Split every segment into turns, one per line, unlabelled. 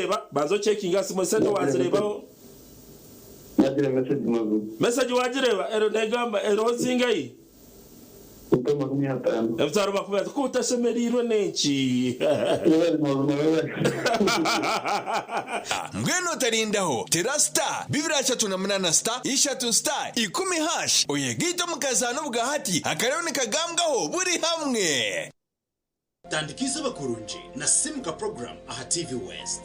wazireba bazo checking asimo sente wazirebaho
nagira
message wagireba ero negamba ero zingayi Ebzaro makumyatatu ko utashemerirwe nenshi
Ngweno tarindaho terasta bibira chatu na mnana star ishatu star ikumi hash oyegito mukazano bugahati akarone kagambwaho buri hamwe
Tandikisa bakurunji na simuka program aha TV West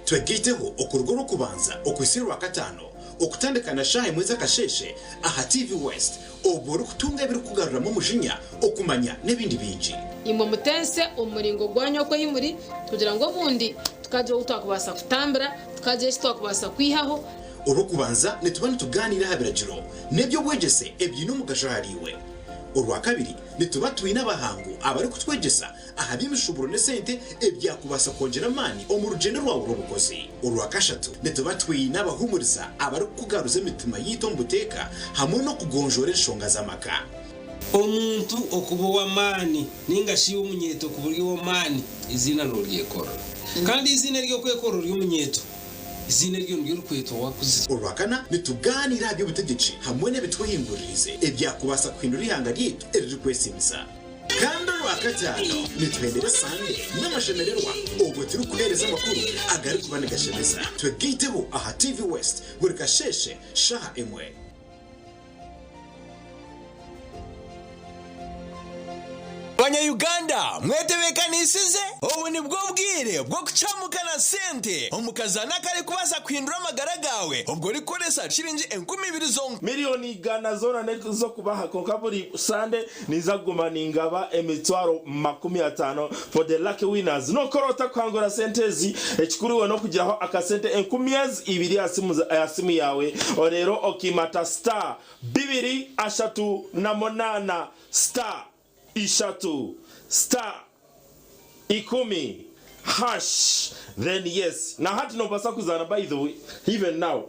twegiteho okurugo rukubanza okwisira wa katano okutandikana shahe mweza kasheshe aha TV West oboro kutunga biri kugarura mu mujinya okumanya nebindi binji
imwe mutense umuringo gwanyoko yimuri kugira ngo bundi tukaje utakubasa kutambira tukaje twakubasa kwihaho
urukubanza netubane tuganira habiragiro nebyo bwegese ebyino mugashahariwe urwa kabiri nitubatuye n'abahangu abari kutwegesa ahabimishuburo nesente ebyakubasa kongera mani omurugendo rwawo rubukozi urwa kashatu nitubatuye n'abahumuriza abari kugaruza imitima yito mbuteka hamwe no kugonjora inshonga z'amaka
omuntu okubowa mani ningashi umunyeto kuburyo mani izina n'uryekora kandi izina ryo kwekora ry'umunyeto izina ryo ry'urukweto wakuze
urwakana nituganira by'ubutegetsi hamwe n'ebitwihinguririze ebyakubasa kwindura ihanga ryito eriri kwesimisa kandi urwakatano nitwendera sande n'amashemererwa ubwo turi kuhereza amakuru agari kubana gashemeza twegiteho aha TV West buri kasheshe shaha emwe
Uganda mwetebekaniisize ubu ni bwo bwire bwo kucamukana sente omukazana kare kubasa kwindura amagara gawe ubwo rikoresa shiringi 20,000 zonka
miliyoni gana zona nezo kubaha konka buri sande nizaguma ningaba emitwaro 50 for the lucky winners no korota kwangura sentezi ekikuriwe no kugiraho akasente 10,000 asimu yawe orero okimata star 238 star ishatu star ikumi hash then yes na hati no basa kuzana by the way even now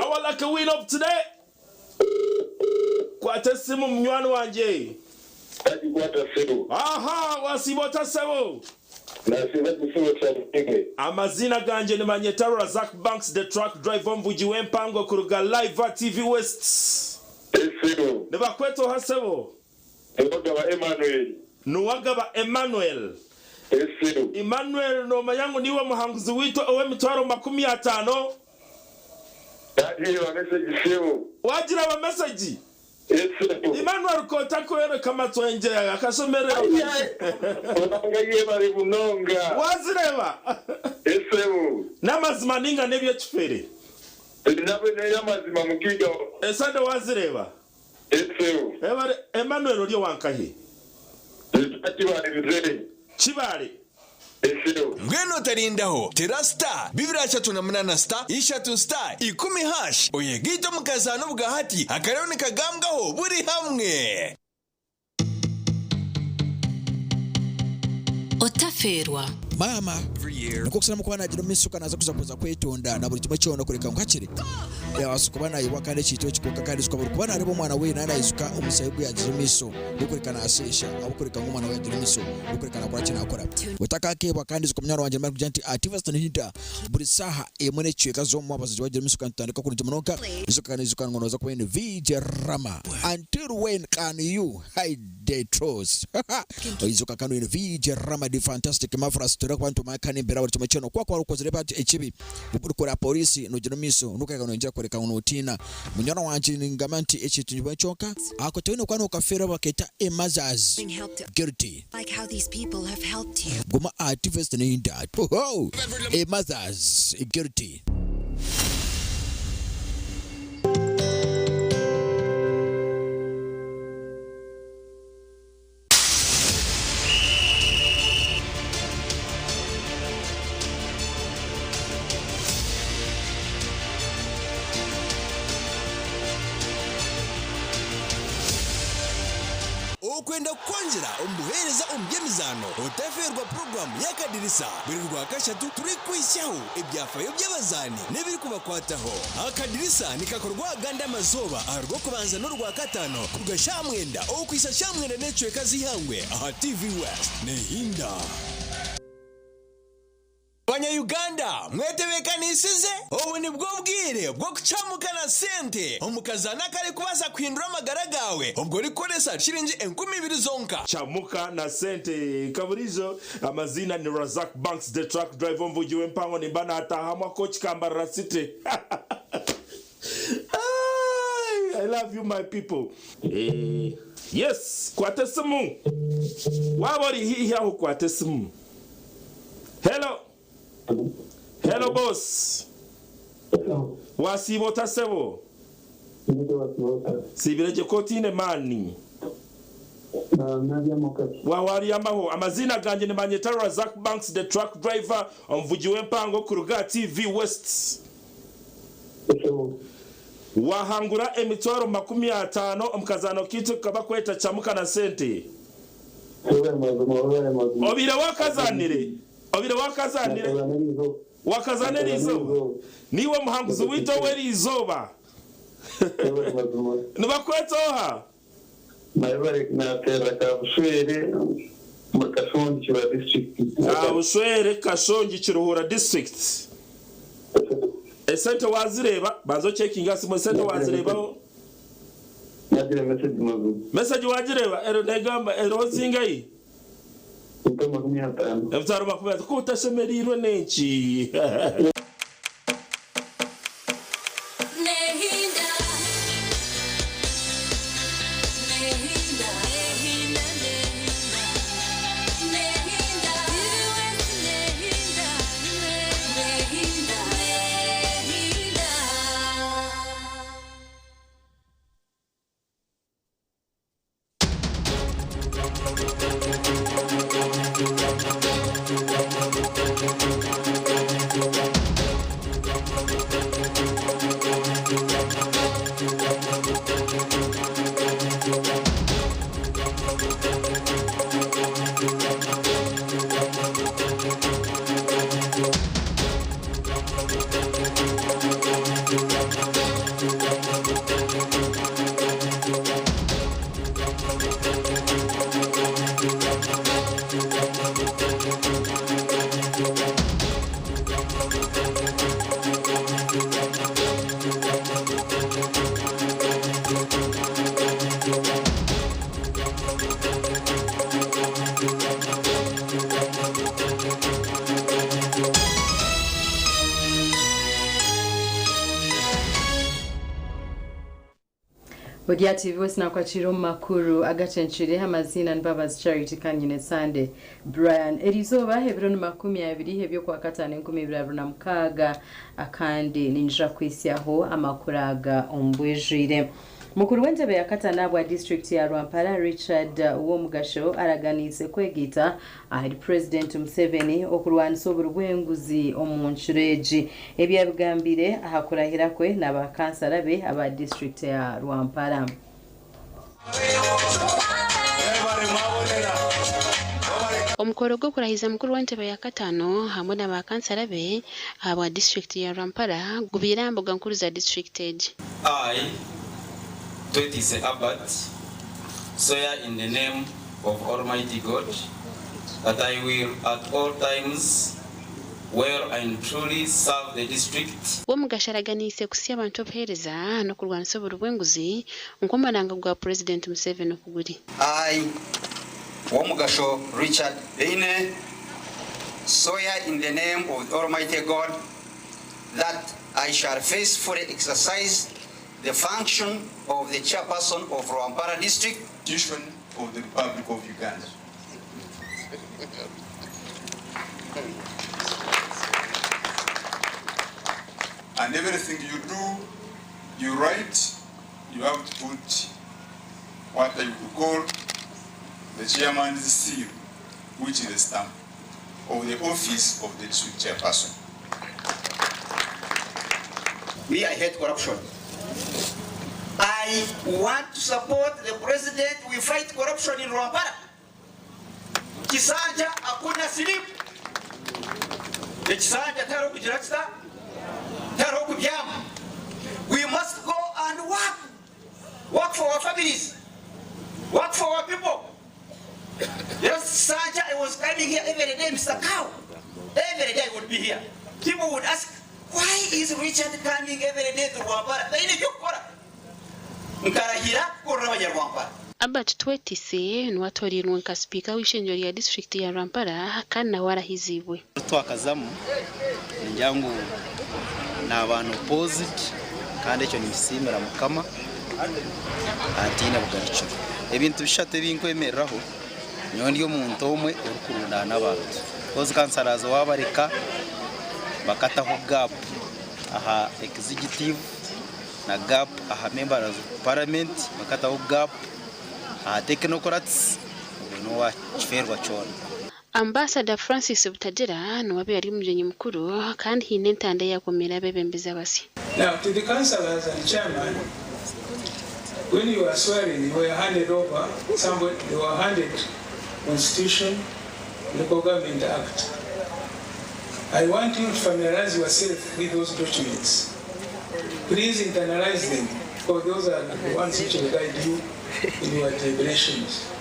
our lucky win of today kwa tesimu mnywani wanje aha wasibota sebo amazina ganje ni Manyetaro Razak Banks the truck driver mvuji wempango kuruga live at TV West neba kweto hasebo Nuwagaba Emmanuel Emmanuel no mayangu niwe muhanguzi wito owe mitwaro 50 wajira wa message Emmanuel kota kwere kama twenje akasomere wazireba namazima ninga nebyo kifere esande wazireba Emmanuel oli wankahe Chibale
Ngweno tarindaho terasta bibira chatu na mnana star ishatu star ikumi hash oyegito mukazano bugahati akarone kagambwaho buri hamwe
Otaferwa
mama nuko kusana mukwana agira misuka naza kuza kwetonda na buri kimwe cyono kureka ngakire yawasukubana yiwa kandi cyito kikuka kandi zuka buri kubana aribo mwana we nana isuka umusayibu yagira miso gukurikana asesha abukurika ngumwana we yagira miso gukurikana kwa kina akora utakake bakandi zuka mnyaro wanje mark janti activist ni hita buri saha emone cyeka zo mu abazi wagira misuka ntandika kuri jimonoka isuka kandi zuka ngonoza kwa VJ Rama until when can you hide the truth izuka kandi VJ Rama the fantastic mafras tura kwantu makani mbera buri kimwe cyono kwa ukozere bati ekibi ukora polisi no jino miso nukaga no njya koreka unotina munyana wanje ningamanti ekitunjwa cyoka akotewe no kwano kafera baketa Mbabazi guilty
like how these people have helped you
goma activist ni that oh Mbabazi guilty
Okwenda kwanjira ombuhereza ombyemizano otaferwa program yakadirisa biri rwa kashatu turi kwishaho ebyafayo by'abazani nebiri kubakwataho akadirisa nikakorwa ganda mazoba arwo kubanza no rwa katano kugashamwenda okwisa shamwenda necweka zihangwe aha TV West nehinda Banya-Uganda mwetebekanisize ubu ni bwo bwire bwo kucamukana sente omukazana kari kubaza kwindura amagara gawe ubwo rikoresa shiringi 20,000 zonka
chamuka na sente kaburizo amazina ni Razak Banks the truck driver mvugiwe mpango ni bana atahamwa coach Mbarara City. I love you my people. Yes, kwatesimu wabori hii aho kwatesimu. Hello boss. Wasibota sebo. Sibireje kotine mani. Wawari amaho amazina ganje nemanyeta Razak Banks the truck driver omvugiwe mpango kuruga TV West. Wahangura emitwaro 50 omukazano kitu kaba kweta chamuka na sente. Obire wakazanire izuba niwe muhanguzi wito weri izuba nibakwetoha Bushwere Kashongi Kiruhura district. Esente wazireba bazo checking asimo esente wazirebaho message wajireba ero negamba ero zingai Evutaro makumyata kutashemerirwe nenchi.
Bodia TV wese nakwachiro makuru Agacencwire amazina Mbabazi Charity kanyine Sunday Brian Erizoba hebiro ni 20 hebyo kwa katane 2026 akandi ninjira kwisiaho amakuraga ombwejire Mukuru w'entebe ya katana bwa district ya Rwampara Richard Uwomugasho araganise kwegita ahari President Museveni okurwanisa oburwenguzi omunchureji ebyabigambire ahakurahira kwe n'abakansala be aba district ya Rwampara.
Omukoro gwo kurahiza mukuru w'entebe ya katano hamwe n'abakansala be aba district ya Rwampara gubira mboga nkuru za district age.
To it is Abbat, swear in the name of Almighty God that I will at all times well and truly serve the district.
Womugasharaganise kusia abantu obuhereza no kurwanisa oburwenguzi nkomananga gwa President Museveni okuguri.
I, Womugasho Richard Beine, swear in the name of Almighty God that I shall faithfully exercise the function of the chairperson of Rwampara district
of the Republic of Uganda. And everything you do, you write, you have to put what I would call the chairman's seal, which is the stamp of the office of the district chairperson.
Me, I hate corruption. I want to support the president. We fight corruption in Rwampara. Kisanja akuna slip. The Kisanja taro kujiraksta, taro kubyama. We must go and work for our families, work for our people. Yes, Sanja, I was coming here every day, Mr. Cow. every day would be here. People would ask, why is Richard coming every day to Rwampara? They need to Rwampara.
Albert Twetise n'uwatorirwe nka speaker w'ishengero ya district ya Rwampara kandi nawe arahizibwe.
Twakazamu njyangu n'abantu opposite kandi icyo nisimera mukama atina bugaricyo ebintu bishate binkwemeraho nyondi yo muntu umwe urukurunda n'abantu koze kansarazo wabareka bakataho gap aha executive na gap aha members of parliament bakataho gap aha technocrats no wa chiferwa chona.
Ambassador Francis Butagera n'uwabe ari umujyenyi mukuru kandi hinentande yakomera bebembeza basi.
Now to the councillors and chairman, when you are swearing, you were handed over somebody, you were handed Constitution, Local Government Act. I want you to familiarize yourself with those documents. Please internalize them, because those are the ones which will guide you in your deliberations.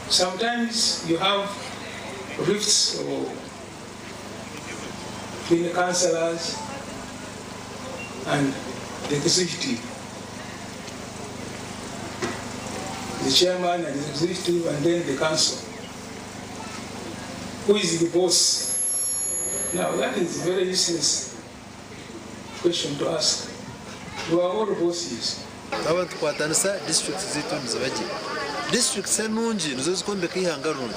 Sometimes you have rifts between the councillors and the executive. The chairman and the executive and then the council. Who is the boss? Now that is a very useless question to ask. You are all bosses.
Abantu kwatanisa district zetu nzabaje. District senunji nizo zikombe kihangarungi.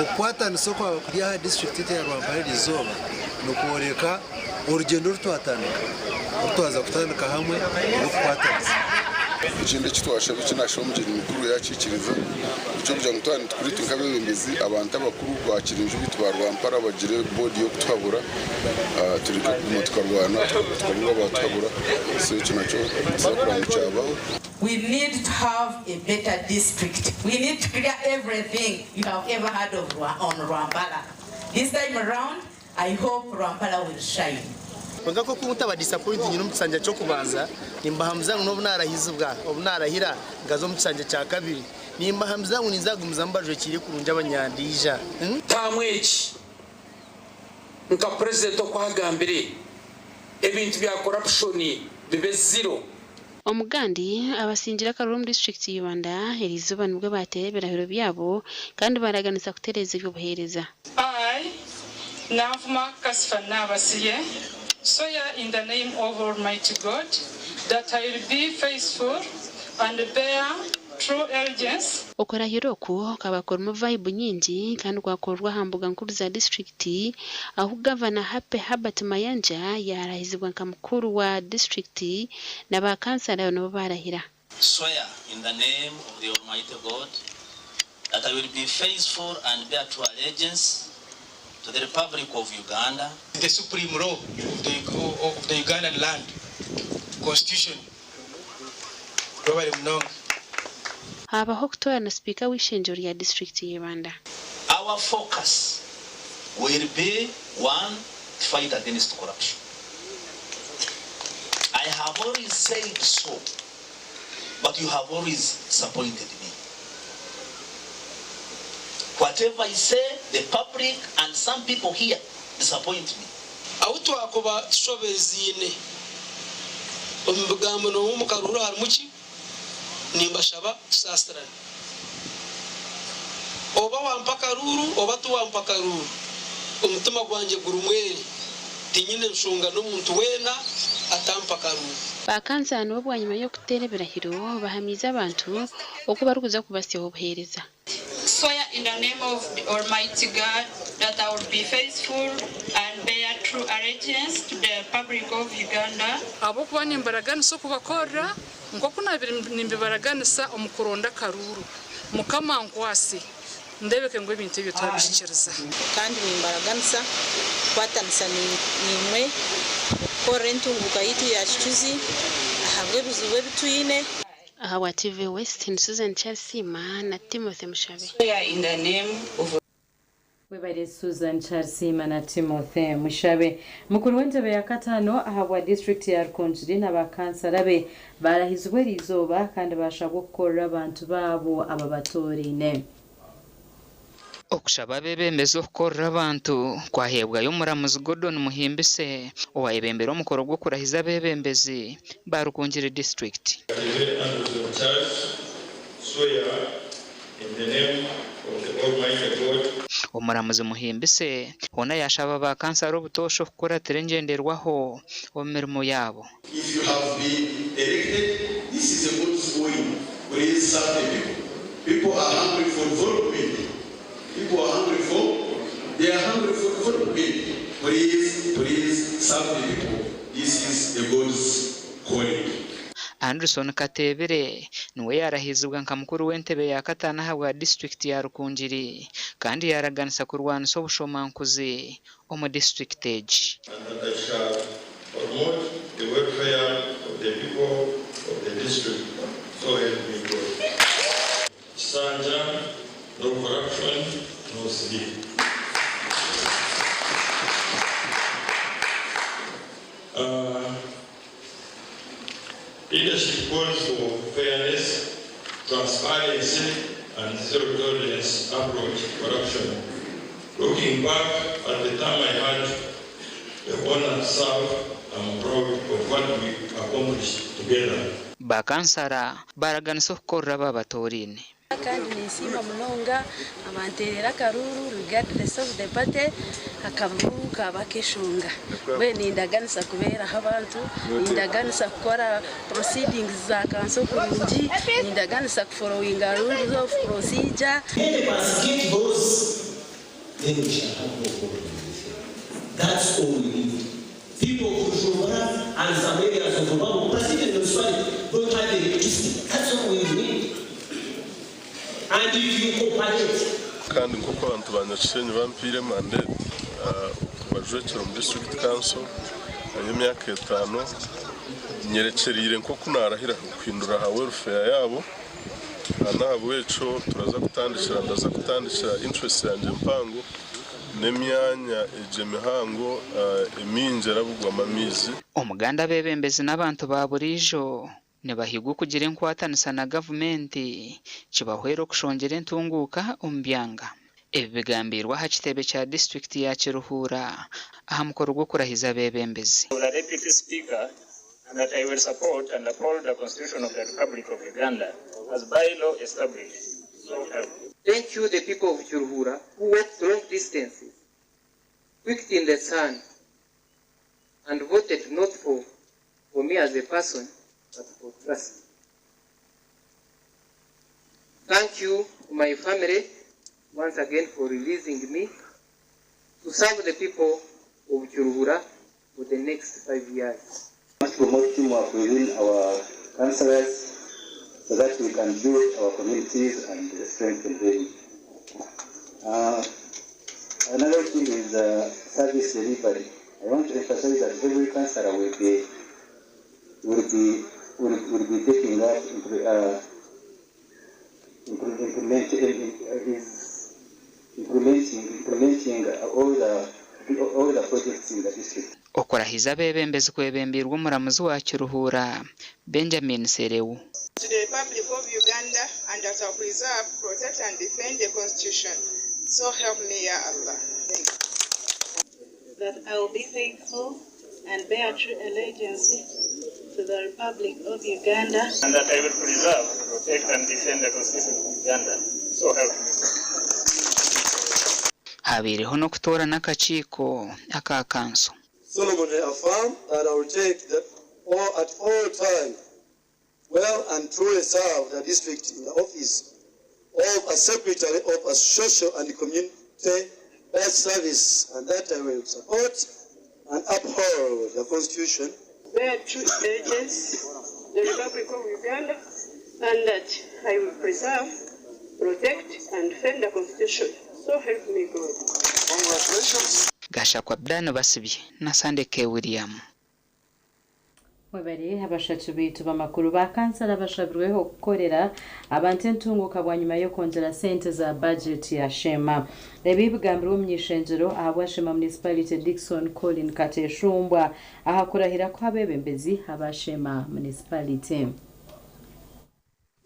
Okwatanisa kwa kuriya district ya Rwampara rizoba nukoreka urugendo rutwatandika. Rutwaza kutandika hamwe rukwatanisa.
Ikindi kitwasha bikinasho umujeni mukuru yakikiriza cyo kugira ngo twani kuri tunkabembezi abantu abakuru kwakira bitwa Rwampara bagire body yo kutwabura turi mu twarwana twavuga batwabura so icyo nacyo sakura cyabaho.
We need to have a better district. We need to clear everything you have ever heard of on Rwampara. This time around, I hope Rwampara will shine.
Kwanga ko kumutaba disappoint nyino mutsanja cyo kubanza nimba hamza no bunarahize bwa obunarahira ngazo mutsanja cya kabiri nimba hamza ngo nizagumuza mbaje kiri kurunja abanyandija
tamweki nka president okwagambire ebintu bya corruption bibe zero.
Omugandi abasingira Karumu district y'Ibanda Elizuba nibwo baterebera biro byabo kandi baraganisa kutereza ibyobuhereza.
I Navma Kasfana Basiye swear in the name of Almighty God that I will be faithful and bear true allegiance.
Okora hiroku kabakora mu vibe nyingi kandi kwakorwa hambuga nkuru za district aho governor Happy Herbert Mayanja yarahizibwa nka mukuru wa district na ba kansala nabo barahira.
Swear in the name of the Almighty God that I will be faithful and bear true allegiance to the Republic of Uganda,
the supreme law of the Ugandan land, Constitution.
Habaho kutora na speaker w'ishengero ya district y'Ibanda.
Our focus will be one, to fight against corruption. I have always said so, but you have always disappointed me. Whatever I say, the public and some people here disappoint me.
Auto akoba shobezine umugambo no mukarura harmuki nimbashaba sastra oba wampakaruru oba tu wampakaruru umutima gwanje gurumwere tinyine nshunga no muntu wena atampakaruru.
Bakanza no bwanyuma yo kuterebera hiro bahamiza abantu okuba rukuza kubasya obuhereza.
Swear in the name of the Almighty God that I will be faithful and bear true allegiance to the Republic of Uganda.
Abo kubanya imbaraganisa kubakora ngo nimbaraganisa omukuronda karuru mukama nkwasi ndebeke ngo ibintu byo twabishikiriza
kandi nimbaraganisa kwatanisa nimwe korentu bukayiti yachichuzi ahabwe buzuwe bituyine.
Ahawa TV West Susan Charsima na Timothy Mushabe.
Swear in the name of
Webale Susan Charsima na Timothy Mushabe. Mukuru w'entebe ya katano ahabwa district ya Rukungiri n'abakansala be barahizwe rizoba kandi bashaka gukora abantu babo ababatorine.
okushaba bebembezo kukorera abantu kwahebwa y'omuramuzi Gordon Muhimbise owayebembera omukoro gwo kurahiza bebembezi ba Rukungiri district. Omuramuzi Muhimbise ona yashaba ba kansara obutosho kukora terengenderwaho omirimo yabo.
If you have been elected, this is a good going. Please serve the people. People are hungry for development. People are hungry for, they are hungry for development. Please serve the people. This is the God's calling.
Anderson Katebere niwe yarahizibwa nka mukuru w'entebe ya katana habwa district ya Rukungiri kandi yaraganisa kurwanisa obushomankuzi omu district age.
And that I shall promote the welfare of the people of the district. So help me God. Sanja, no corruption, no sleep. Leadership calls for fairness, transparency, and zero tolerance approach to corruption. Looking back at the time I had the honor to serve, I'm proud of what we accomplished together.
Bakansara baraganisa okukorera babatorini.
Kandi nisima munonga abanterera karuru regardless of the party akavuga kabakeshunga we nindaganisa kubera abantu nindaganisa kukora proceedings za kanso kurungi nindaganisa following rules of procedure.
That's all we need. People who show up and some areas of the world, President of Swahili don't have the electricity. That's all we need. And if you cooperate.
Kandi nk'uko abantu banyakisenyi bampire mandate bajwekera mu district council y'imyaka 5 nyerekerire nko kunarahira kwindura ha welfare yabo anahabweco turaza kutandikira interest yanjye mpango n'emyanya eje mihango eminjera bugwa mamizi.
Omuganda bebembezi n'abantu ba burijo nebahiga kugira enkwatanisa na gavumenti kibahwera okushongera entunguka omu byanga. Ebi bigambirwa ha kitebe kya district ya Kiruhura aha mukoro gwo kurahiza bebembezi.
Deputy Speaker, and that I will support and uphold the Constitution of the Republic of Uganda as by law established. So help.
Thank you, the people of Kiruhura, who walked long distances, quicked in the sun, and voted not for me as a person, but for trust. Thank you, my family, once again for releasing me to serve the people of Kiruhura for the next 5 years.
We must promote teamwork within our councillors so that we can build our communities and strengthen them. Another thing is service delivery. I want to emphasize that every councillor will be taking up implementing all the projects in the district.
Okurahiza bebembezi kwebembirwa omuramuzi wa Kiruhura Benjamin Serewu.
To the Republic of Uganda, and that I will preserve, protect and defend the Constitution. So help me, Ya Allah.
That I will be faithful and bear true allegiance to the Republic of Uganda.
And that I will preserve, protect and defend the Constitution of Uganda. So help me.
Habireho no kutora n'akakiiko aka kanso.
Solomon affirm that I will take at all time well and truly serve the district in the office of a secretary of a social and community-based service, and that I will support and uphold the Constitution,
Bear true allegiance to the Republic of Uganda, and that I will preserve, protect, and defend the Constitution. So help me God.
Congratulations.
Gasha kwa bdano basibye na Sande K. William.
Mwebari abashatu bitu bamakuru ba kansala bashabirweho gukorera abantu entunguka bwa nyuma yo kongera sente za budget ya Sheema. Ebi bigambirwa mu nyishenjero ahabwa Sheema Municipality Dickson Colin Kateshumbwa ahakurahira ko abebembezi aba Sheema Municipality.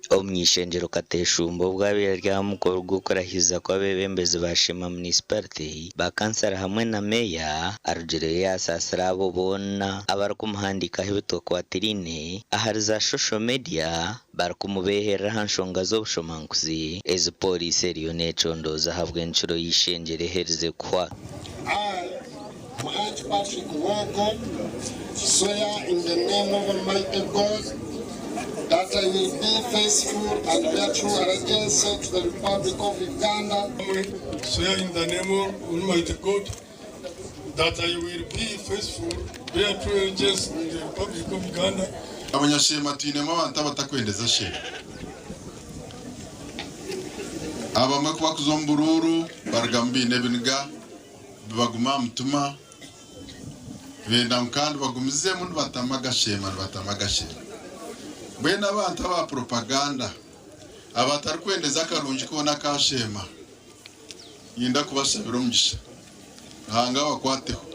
omwishenjero kateshumbo bwabira rya mukoro gukurahiza kwa bebembezi ba Sheema municipality bakansara hamwe na meya arugere yasasira abo bona abarukumuhandika hebito kwatirine ahariza social media barukumubeherera hanshonga z'obushomankuzi ez police eriyo necondoza habwe nchuro yishenjere herize kwa
Patrick Woko, swear in the name of Almighty God that I will be faithful and bear true allegiance to the Republic of Uganda.
Swear in the name of Almighty God that I will be faithful, bear true allegiance to the Republic of Uganda.
Abanyashema twinemo abantu abatakwendeza shema. Abamwe kubakuzombururu baragambine biniga baguma mutuma benda mkandi bagumize mundu batamagashema bwena abantu aba propaganda abatari kwendeza akarungi kubona kashema yinda kubasabira umugisha hanga bakwateho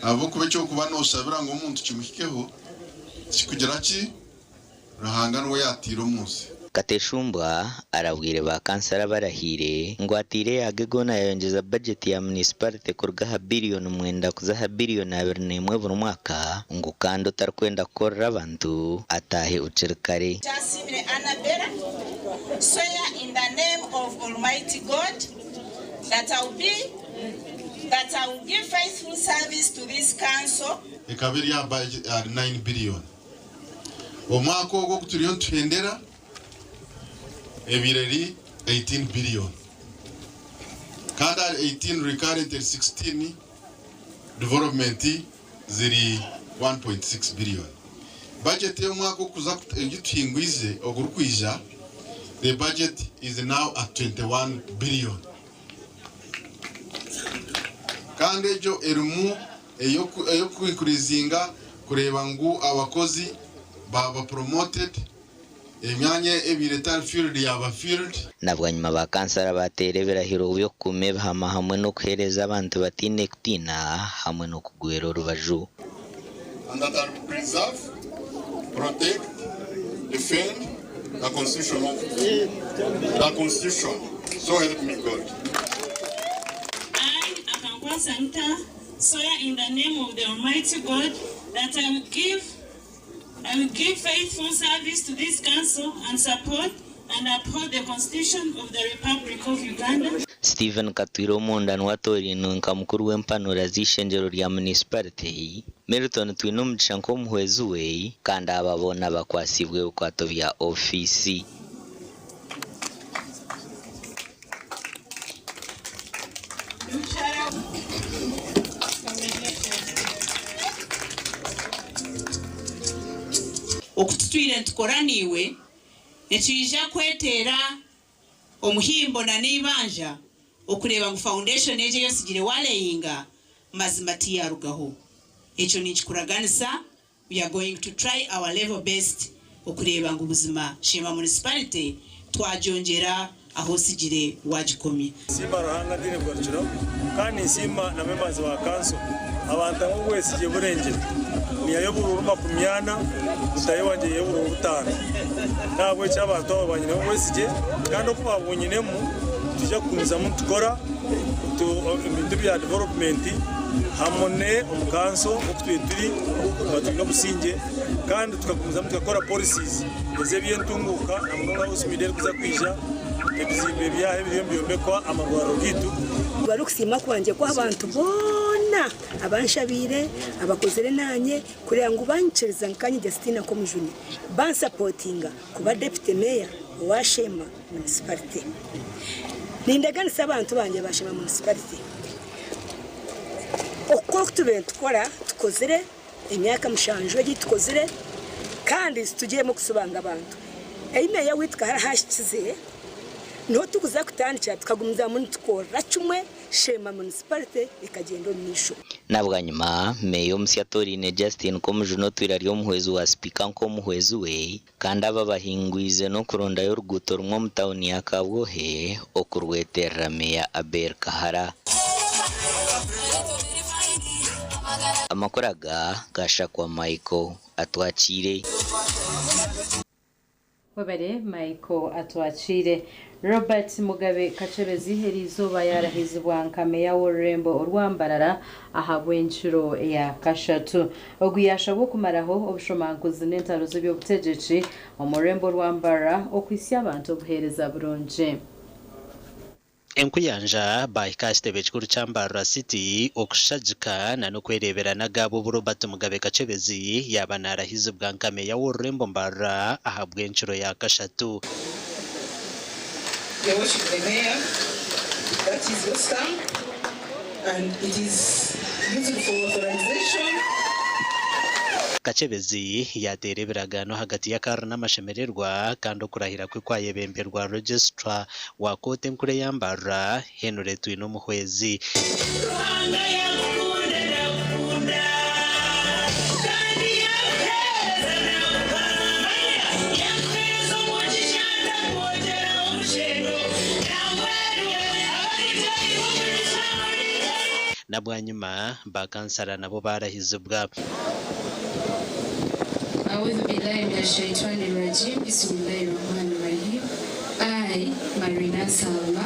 abo kubecyo kuba no sabira ngo umuntu kimuhikeho kikugira ki rahanga no yatira umunsi
Kateshumbwa arabwire ba kansara barahire ngo atire agegona yongeza budget ya municipality kurgaha billion mwenda kuzaha billion 21 buri mwaka ngo kandi utarkwenda korra abantu atahe ucerkare.
Jasimire Anabera, swear in the name of Almighty God that I will give faithful service to this council.
Ekabiri ya budget 9 billion. Omwaka ogo kuturiyo twendera ebireri 18 billion. Kada 18 recurrent 16 development ziri 1.6 billion. Budget yo mwako kuza yitwingwize ogurukwijja, the budget is now at 21 billion. Kandi jo erumu eyo kwikurizinga kureba ngu abakozi baba promoted emyanya ebiretal field yaba field
nabwanyuma ba kansara baterebera hiro byo kumeba hamwe no kuhereza abantu batine kutina hamwe no kugwera rubaju
and that I will preserve, protect, defend the constitution of the constitution. So help me God.
I, Akankwa Santa, swear in the name of the Almighty God that I will give faithful service to this council and support and uphold the Constitution of the Republic of Uganda.
Stephen Katwiro Munda nwatori nunka mukuru w'empanura z'ishenjero rya municipality Milton twinumugisha nko muhwezuwe kandi ababona bakwasibwe ukwato bya ofisi
okututwire ntukoraniwe netwija kwetera omuhimbo na nibanja okureba ngo foundation eje yosigire waleyinga mazima tiyarugaho echo nikikuraganisa. We are going to try our level best okureba ngo ubuzima Sheema municipality twajongera aho sigire wagikomye.
Simba ruhanga dine bwarukiro kandi simba na members wa council abantu abo wese je burengera ni ayoburu makumyana utayo wanje yeburu butano ntabwo cy'abantu abanyine wese je kandi okubabonyinemu tujya kumiza mu tukora ibintu bya development hamone umukanso okutwitiri batino businge kandi tukakumiza mu tukora policies eze byentunguka amgonga usimidere kuza kwija ebizimbe bya ebyombe kwa amagwaro gitu
barukusima kwanje kwa abantu bona abanshabire abakozere nanye kurya ngo banchereza nkanye Justina ko mujuni ban supportinga kuba deputy mayor wa Sheema municipality nindaganisa abantu banje ba Sheema municipality okko tukora tukozere emyaka mushanjo gitukozere kandi tugiye mu kusobanga abantu eyimeya witwa harahashize no tukuza kutandikira tukagumiza muri tukora cumwe Sheema municipality ikagenda nisho
nabwanyuma meyo musyatorine Justin ko mujuno twira ryo muhwezu wa speaker nko muhwezu we kandi aba bahingwize no kuronda yo ruguto rumwe mu town ya Kabwohe okurweterera meya Aber Kahara amakoraga gasha kwa Michael atwakire
webere Michael atwachire Robert Mugabe Kachebezi herizoba yarahizibwa nkameya w'Orurembo Rwamparara ahabwe inshuro ya kashatu oguyasha bwo kumaraho obushomanguzi n'entaro z'ebyobutegetsi omurembo Rwamparara okwisi abantu obuhereza burunje
Enkuyanja baikastebe chikuru cha Mbarara City okushajika na nokwerebera nagabo Robert Mugabe Kachebezi yabanarahizibwa nkameya w'Orurembo Mbarara ahabwe inshuro ya kashatu.
Your worship, the mayor, that is your stamp, and it is used for authorization.
Kachebezi yatereberaga no hagati ya kara n'amashemererwa kandi okurahira kwe kwayebemberwa registrar wa kote nkure ya Mbarara Henry Twino muhwezi. Nabwanyuma bakansara nabo barahizibwa.
أعوذ بالله من الشيطان الرجيم بسم الله الرحمن الرحيم. I, Marina Salma,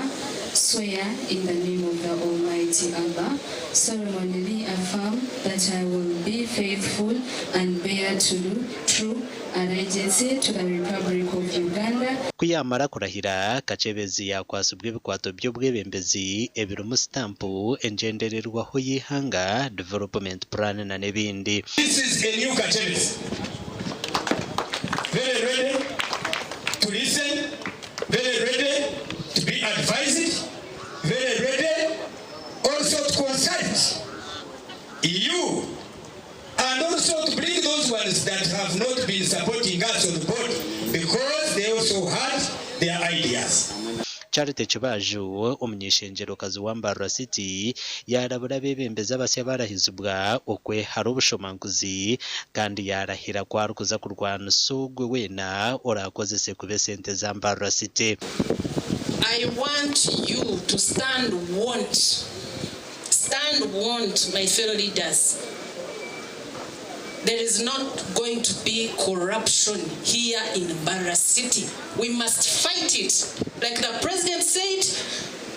swear in the name of the Almighty Allah, solemnly affirm that I will be faithful and bear true allegiance to the Republic of Uganda.
Kuyamara kurahira Kachebezi yakwasubwe bikwato by'obwebembezi ebirumu stampu enjendererwaho yihanga development plan na nebindi.
This is a new Kachebezi. Very ready to listen, very ready to be advised, very ready also to consult you, and also to bring those ones that have not been supporting us on the board because they also had their ideas.
Charity Chibaju umunyeshengerokazi wa Mbarara City yarabura bebembeza basya barahizibwa okwe hari ubushomanguzi kandi yarahira kwarukuza kurwana sugwe wena orakozese kube sente za Mbarara City.
I want you to stand want my fellow leaders. There is not going to be corruption here in Mbarara City. We must fight it. Like the president said,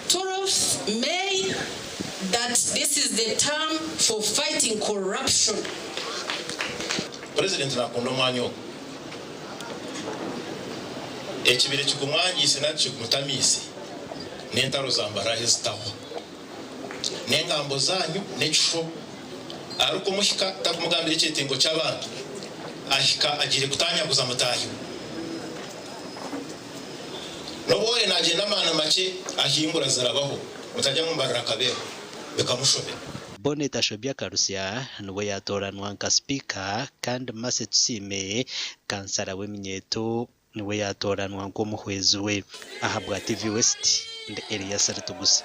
12th May, that this is the term for fighting corruption.
President nakundo mwanyo. Ekibire kikumwanyise nakyo kumutamisi. N'entaro za Mbarara hezitaho. N'engambo zanyu n'ekisho aruko mushika takumugambira ekitingo cy'abantu ahika agire kutanyaguza mutahi noboye nagenda mana make ahimbura zarabaho mutajya mu Mbarara kabero bekamushobe.
Bonnet Ashobya Karusya nuwe yatoranwa nka speaker kandi Mase Tsime kansara w'Emyeto niwe yatoranwa ngo muhwezi we ahabwa TV West ndi Elias Rutugusa.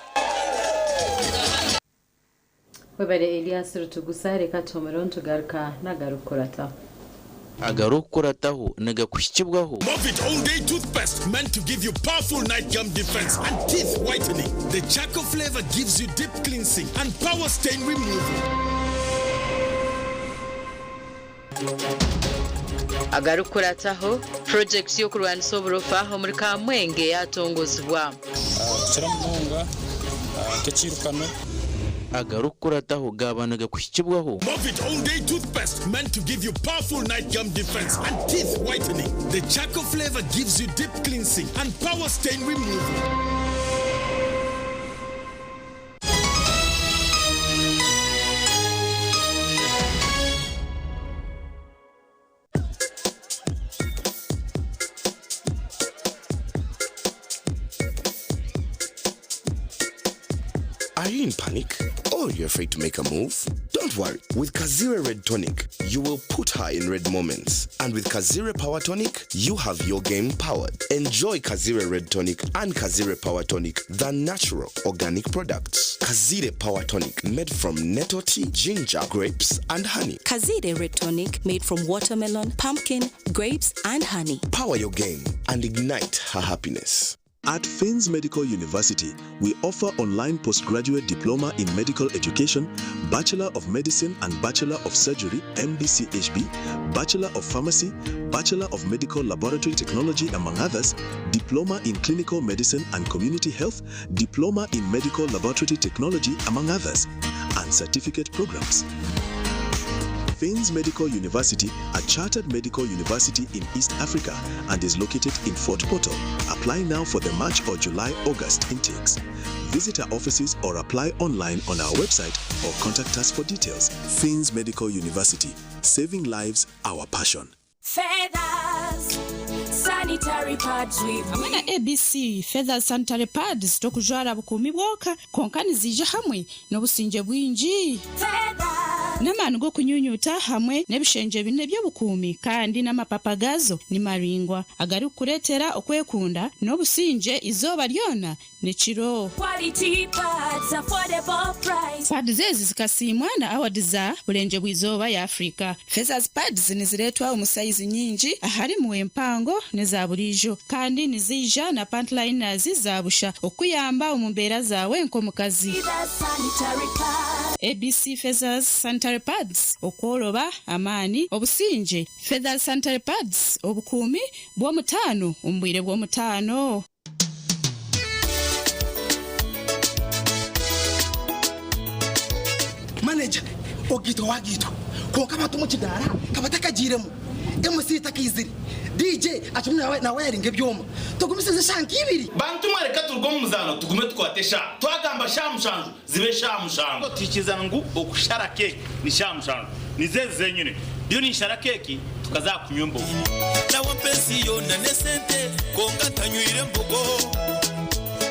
Webere Elias Rutugusa reka tomeron tugaruka nagarukorata.
Agarukorataho nagakushyibwaho.
Movit All Day Toothpaste meant to give you powerful night gum defense and teeth whitening. The charcoal flavor gives you deep cleansing and power stain removal.
Agarukorataho project yo kurwanisa uburofa ho muri Kamwenge yatongozwa.
Kiramunga kecirukano agarukorataho gabanaga kushyibwaho.
Movit All Day Toothpaste meant to give you powerful night gum defense and teeth whitening. The charcoal flavor gives you deep cleansing and power stain removal.
Are you in panic? Or you're afraid to make a move? Don't worry. With Kazire Red Tonic, you will put her in red moments. And with Kazire Power Tonic, you have your game powered. Enjoy Kazire Red Tonic and Kazire Power Tonic, the natural organic products. Kazire Power Tonic, made from nettle tea, ginger, grapes, and honey.
Kazire Red Tonic, made from watermelon, pumpkin, grapes, and honey.
Power your game and ignite her happiness.
At Fins Medical University, we offer online postgraduate diploma in medical education, Bachelor of Medicine and Bachelor of Surgery, MBCHB, Bachelor of Pharmacy, Bachelor of Medical Laboratory Technology, among others, Diploma in Clinical Medicine and Community Health, Diploma in Medical Laboratory Technology, among others, and certificate programs. Fins Medical University, a chartered medical university in East Africa and is located in Fort Portal. Apply now for the March or July-August intakes. Visit our offices or apply online on our website or contact us for details. Fins Medical University, saving lives, our passion.
Feathers, sanitary pads with
hamwe na ABC Feathers sanitary pads tokujwara bukumi bwoka konkani zije hamwe n'obusinge bwingi n'amanu go kunyunyuta hamwe n'ebishenje bine by'obukumi kandi n'amapapa gazo ni maringwa agari kuretera okwekunda n'obusinge izoba lyona nechiro
quality pads affordable price.
Pads zezi zikasimwa na award za bulenje bw'izoba ya Afrika. Feathers pads niziretwa umusayizi nyingi ahari mu empango neza burijo kandi nizija na pantliners zabusha okuyamba umumbera zawe nkomukazi. ABC Feathers sanitary pads okworoba amani obusinge. Feathers sanitary pads obukumi bw'omutano umbwire bw'omutano.
Manager ogito wagito konka batumu kidara kabatakagiremo MC takiziri DJ achumwe na wearinge byoma tugumisize shanki ibiri
bantu mwareka turgo muzano tugume twatesha twagamba shamushanju zibe shamushanju tikizana ngo okushara keke ni shamushanju nizeze nyine byo ni shara keke tukazakunyumbo
nawo pensiyo na nesente konga tanywire mbogo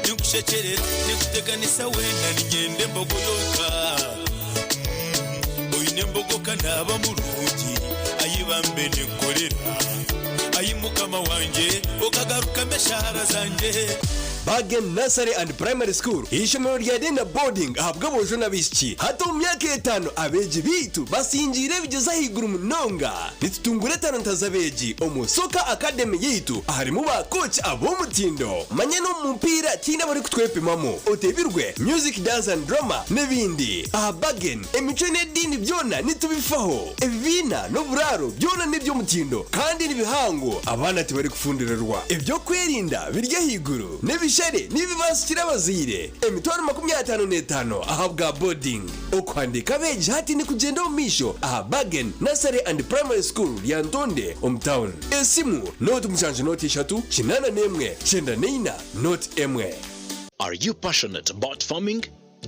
nikushekerera nikuteganisa wenda nigende mbogo yoka nembogo kanaba mulungi ayibambe nekolera ayimukama wanje okagaruka meshara zanje
Bagen Nursery and Primary School ishomero rya na boarding ahabwa bojo nabishiki hato mu myaka 5 abeji bitu basinjire bigeza higuru munonga nitutungure talenta zabeji omusoka academy yitu harimo ba coach abo mutindo manye no mupira tina bari kutwepimamo otebirwe music dance and drama nebindi Bagen emico n'edini byona nitubifaho evina no buraro byona nibyo mutindo kandi nibihango abana tibari kufundirerwa ibyo kwerinda birya higuru Sheri nibibashyira bazire emitwaro 55 ahabwa boarding okwandika beje hati ni kugenda mu misho Bagen Nursery and Primary School ya Ntonde hometown esimu note mushanje note 3 kinana nemwe chenda neina note emwe.
Are you passionate about farming?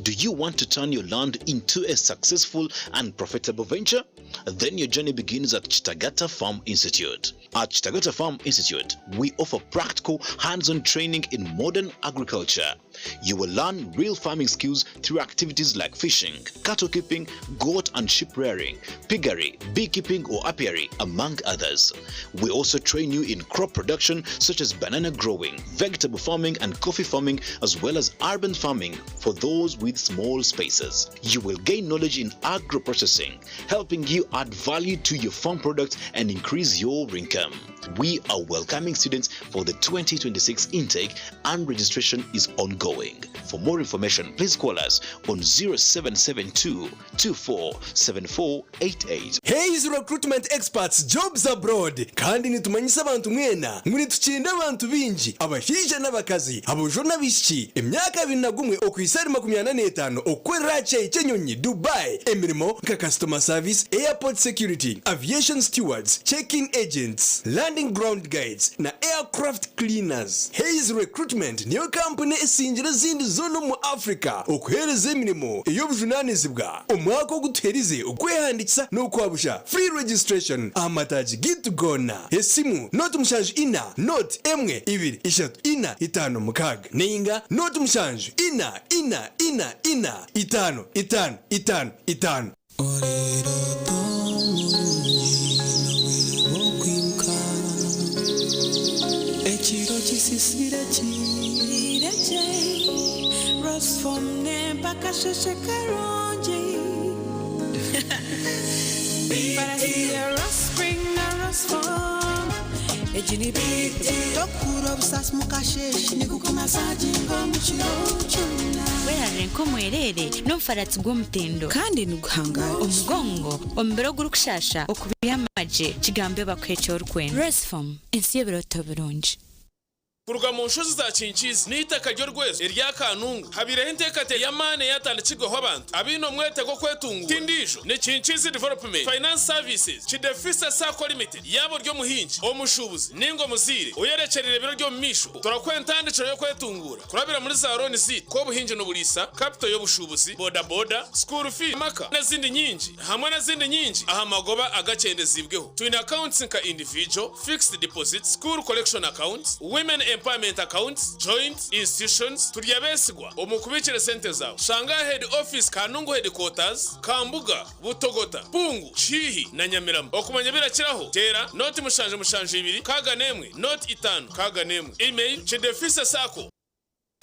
Do you want to turn your land into a successful and profitable venture? Then your journey begins at Chitagata Farm Institute. At Chitagata Farm Institute, we offer practical, hands-on training in modern agriculture. You will learn real farming skills through activities like fishing, cattle keeping, goat and sheep rearing, piggery, beekeeping or apiary, among others. We also train you in crop production such as banana growing, vegetable farming and coffee farming, as well as urban farming for those with small spaces. You will gain knowledge in agro-processing, helping you add value to your farm products and increase your income. We are welcoming students for the 2026 intake and registration is ongoing. For more information, please call us on 0772 247488.
Hayes Recruitment Experts Jobs Abroad. Kandi nitumanyisa abantu mwena muri tukinda abantu binji abashije n'abakazi abojo nabishiki emyaka 21 okwisari 85 okwera Chenyonyi Dubai emirimo nka customer service, airport security, aviation stewards, check-in agents, landing ground guides na aircraft cleaners. Hayes Recruitment niyo company esinjira zindi zono mu Africa okuhereza emirimo iyo bujunanizibwa umwaka wo guterize ukwehandikisa no kwabusha free registration amataji gitu gona esimu note mushanju ina note emwe ibiri ishatu ina itano mukaga neinga note mushanju ina itano
Echiro chisisire chireche Rose from Nempaka Shekaronji But I see a rose spring, a rose form ejini biti tokura busas mukashesh nikukumasaji ngomuchiro chona
werare nko mwerere nomfaratsi gw'omutendo kandi nuguhangara omugongo ombero gurukushasha okubiyamaje kigambe bakwecho urkwenda resform ensi y'ebiroto birungi
kuruga mu nshozi za Kinkizi n'itaka ryo rwezo irya Kanungu habireho intekate ya mane yatandikirwaho abantu abino mwete go kwetungu tindisho ne Kinkizi Development Finance Services kidefisa sako limited yabo ryo muhinji omushubuzi ningo muzire uyerekerere biro ryo misho turakwentandikiro yo kwetungura kurabira muri za Roni City ko buhinji no bulisa capital yo bushubuzi boda school fee maka n'izindi nyinji hamwe n'izindi nyinji aha magoba agakendezibweho twina accounts nka individual fixed deposit school collection accounts women empowerment accounts joint institutions turyabesigwa omukubikire sente zawe shanga head office Kanungu headquarters Kambuga Butogota Pungu Chihi na Nyamirama okumanya birakiraho tera noti mushanje 2 kaga nemwe noti 5 kaga nemwe email chedefisa sako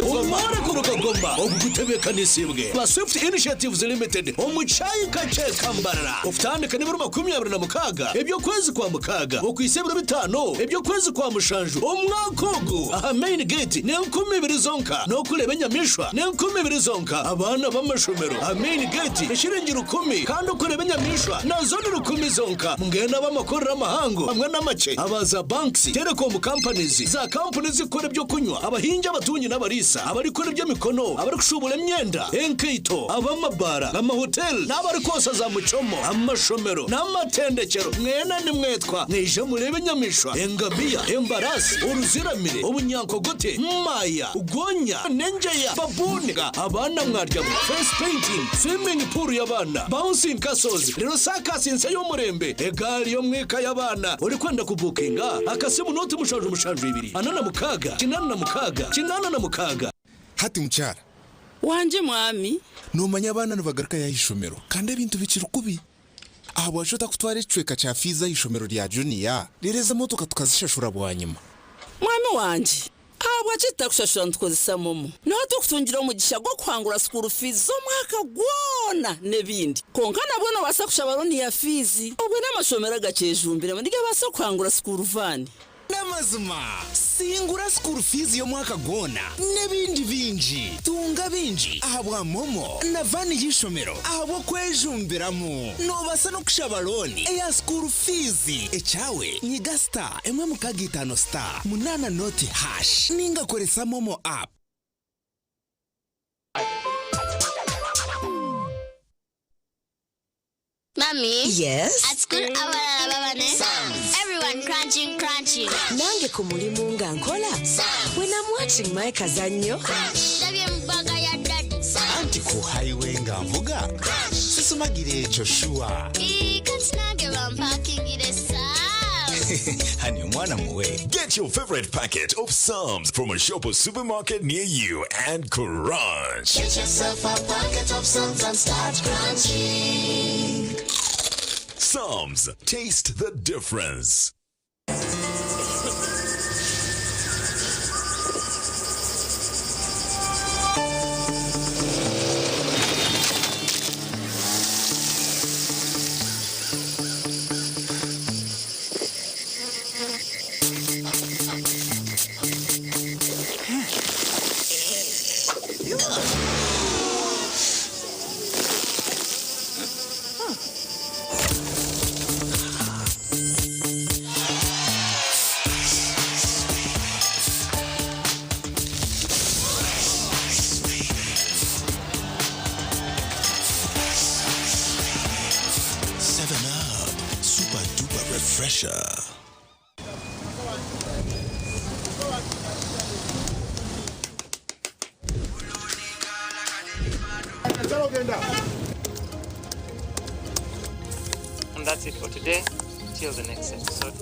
umare kurukagomba ogutebeka nisibwe la Swift Initiatives Limited omuchayi kacheka Mbarara ufitandika ni 26 ebyo kwezi kwa mukaga okwisebura 5 ebyo kwezi kwa mushanju omwakogo aha main gate ne 12 zonka no kuleba nyamishwa ne 12 zonka abana b'amashomero aha main gate eshiringira 10 kandi kuleba nyamishwa nazo ni 10 zonka mungena b'amakorera amahango hamwe n'amace abaza banks telecom companies za companies ikora byo kunywa abahinja abatunyi n'abarisa abari kora byo mikono abari kushubura imyenda enkeito abamabara amahotel n'abari kosa za mucomo amashomero n'amatendekero mwena ni mwetwa nije murebe nyamishwa engabia embarasi uruziramire ubunyankogote maya ugonya nenjeya babuniga abana mwarya face painting swimming pool y'abana bouncing castles rero sakasinse yo murembe egali yo mweka y'abana uri kwenda kubukinga akasimu noti mushanje 2 anana mukaga kinana na mukaga
hati mchara
wanje mwami
numanya abana nibagaruka yahishomero kandi ibintu bicira kubi abo ashota kutwara icweka cha fiza y'ishomero rya junior rireza motoka tukazishashura bwanyuma
mwami wanje abo acita kushashura ntukozisa momo no tukutungira umugisha gwo kwangura school fees zo mwaka gwona nebindi konkana bwono basa kushabaroni ya fizi ubwo n'amashomero agacejumbire ndige basa kwangura school van
namazuma singura school fees yo mwaka gona nebindi binji tunga binji ahabwa momo na vani y'ishomero ahabo kwejumbiramo no basa no kushabaloni ya school fees echawe nyiga star emwe mukagitano star munana noti hash ninga koresa momo app.
Mommy?
Yes?
At school, everyone crunching.
Nange kumulimu nga nkola? When I'm watching my kazanyo.
Anti ku highway nga mvuga? Sisumagire Joshua. Honey, mwana muwe.
Get your favorite packet of Psalms from a shop or supermarket near you and crunch.
Get yourself a packet of Psalms and start crunching.
Psalms, taste the difference.
And that's it for today. Till the next episode.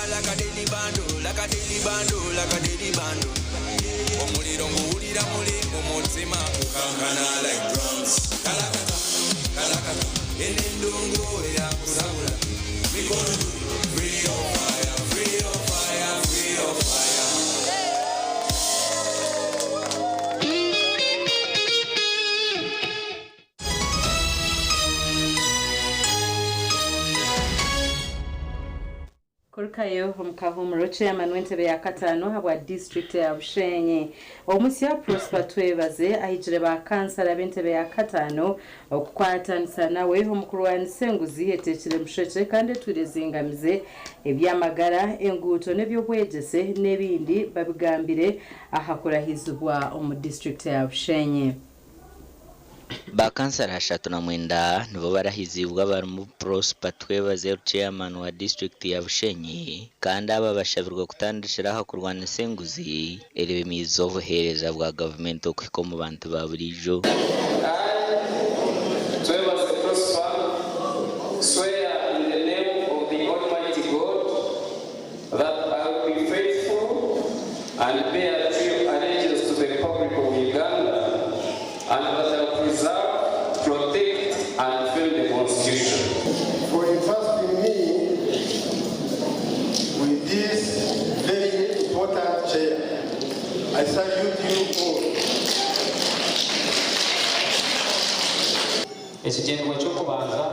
Like a daily bando, like a daily bando, like a daily bando.
omuliro nguwulira muli umutima kukankana like drums kalakata kalakata enendongo yakusabula mikono free your fire free your fire free your fire.
Kurkayo omukahumuro chairman w'entebe ya katano habwa district ya Bushenyi omusya Prosper twebaze ahijire ba kansala b'entebe ya katano okukwatanisa nawe omukuru wa Nsenguzi yetekire musheke kandi turezingamize ebyamagara enguto nebyobwegese nebindi babigambire ahakurahizibwa omu district ya Bushenyi.
Bakansara 39 nibo barahizibwa barimo Prosper twebaze chairman wa district ya Bushenyi kandi aba bashabirwa kutandishira hakurwana Nsenguzi eribimizo obuhereza bwa government okuhika mu bantu ba burijo.
Twebaze Prosper swear in the name of the Almighty God that I will be faithful and bear true allegiance to the Republic of Uganda and that I will preserve, protect, and defend the Constitution.
For entrusting me with this very important chair, I salute you all.
Ekigendererwa ky'okubanza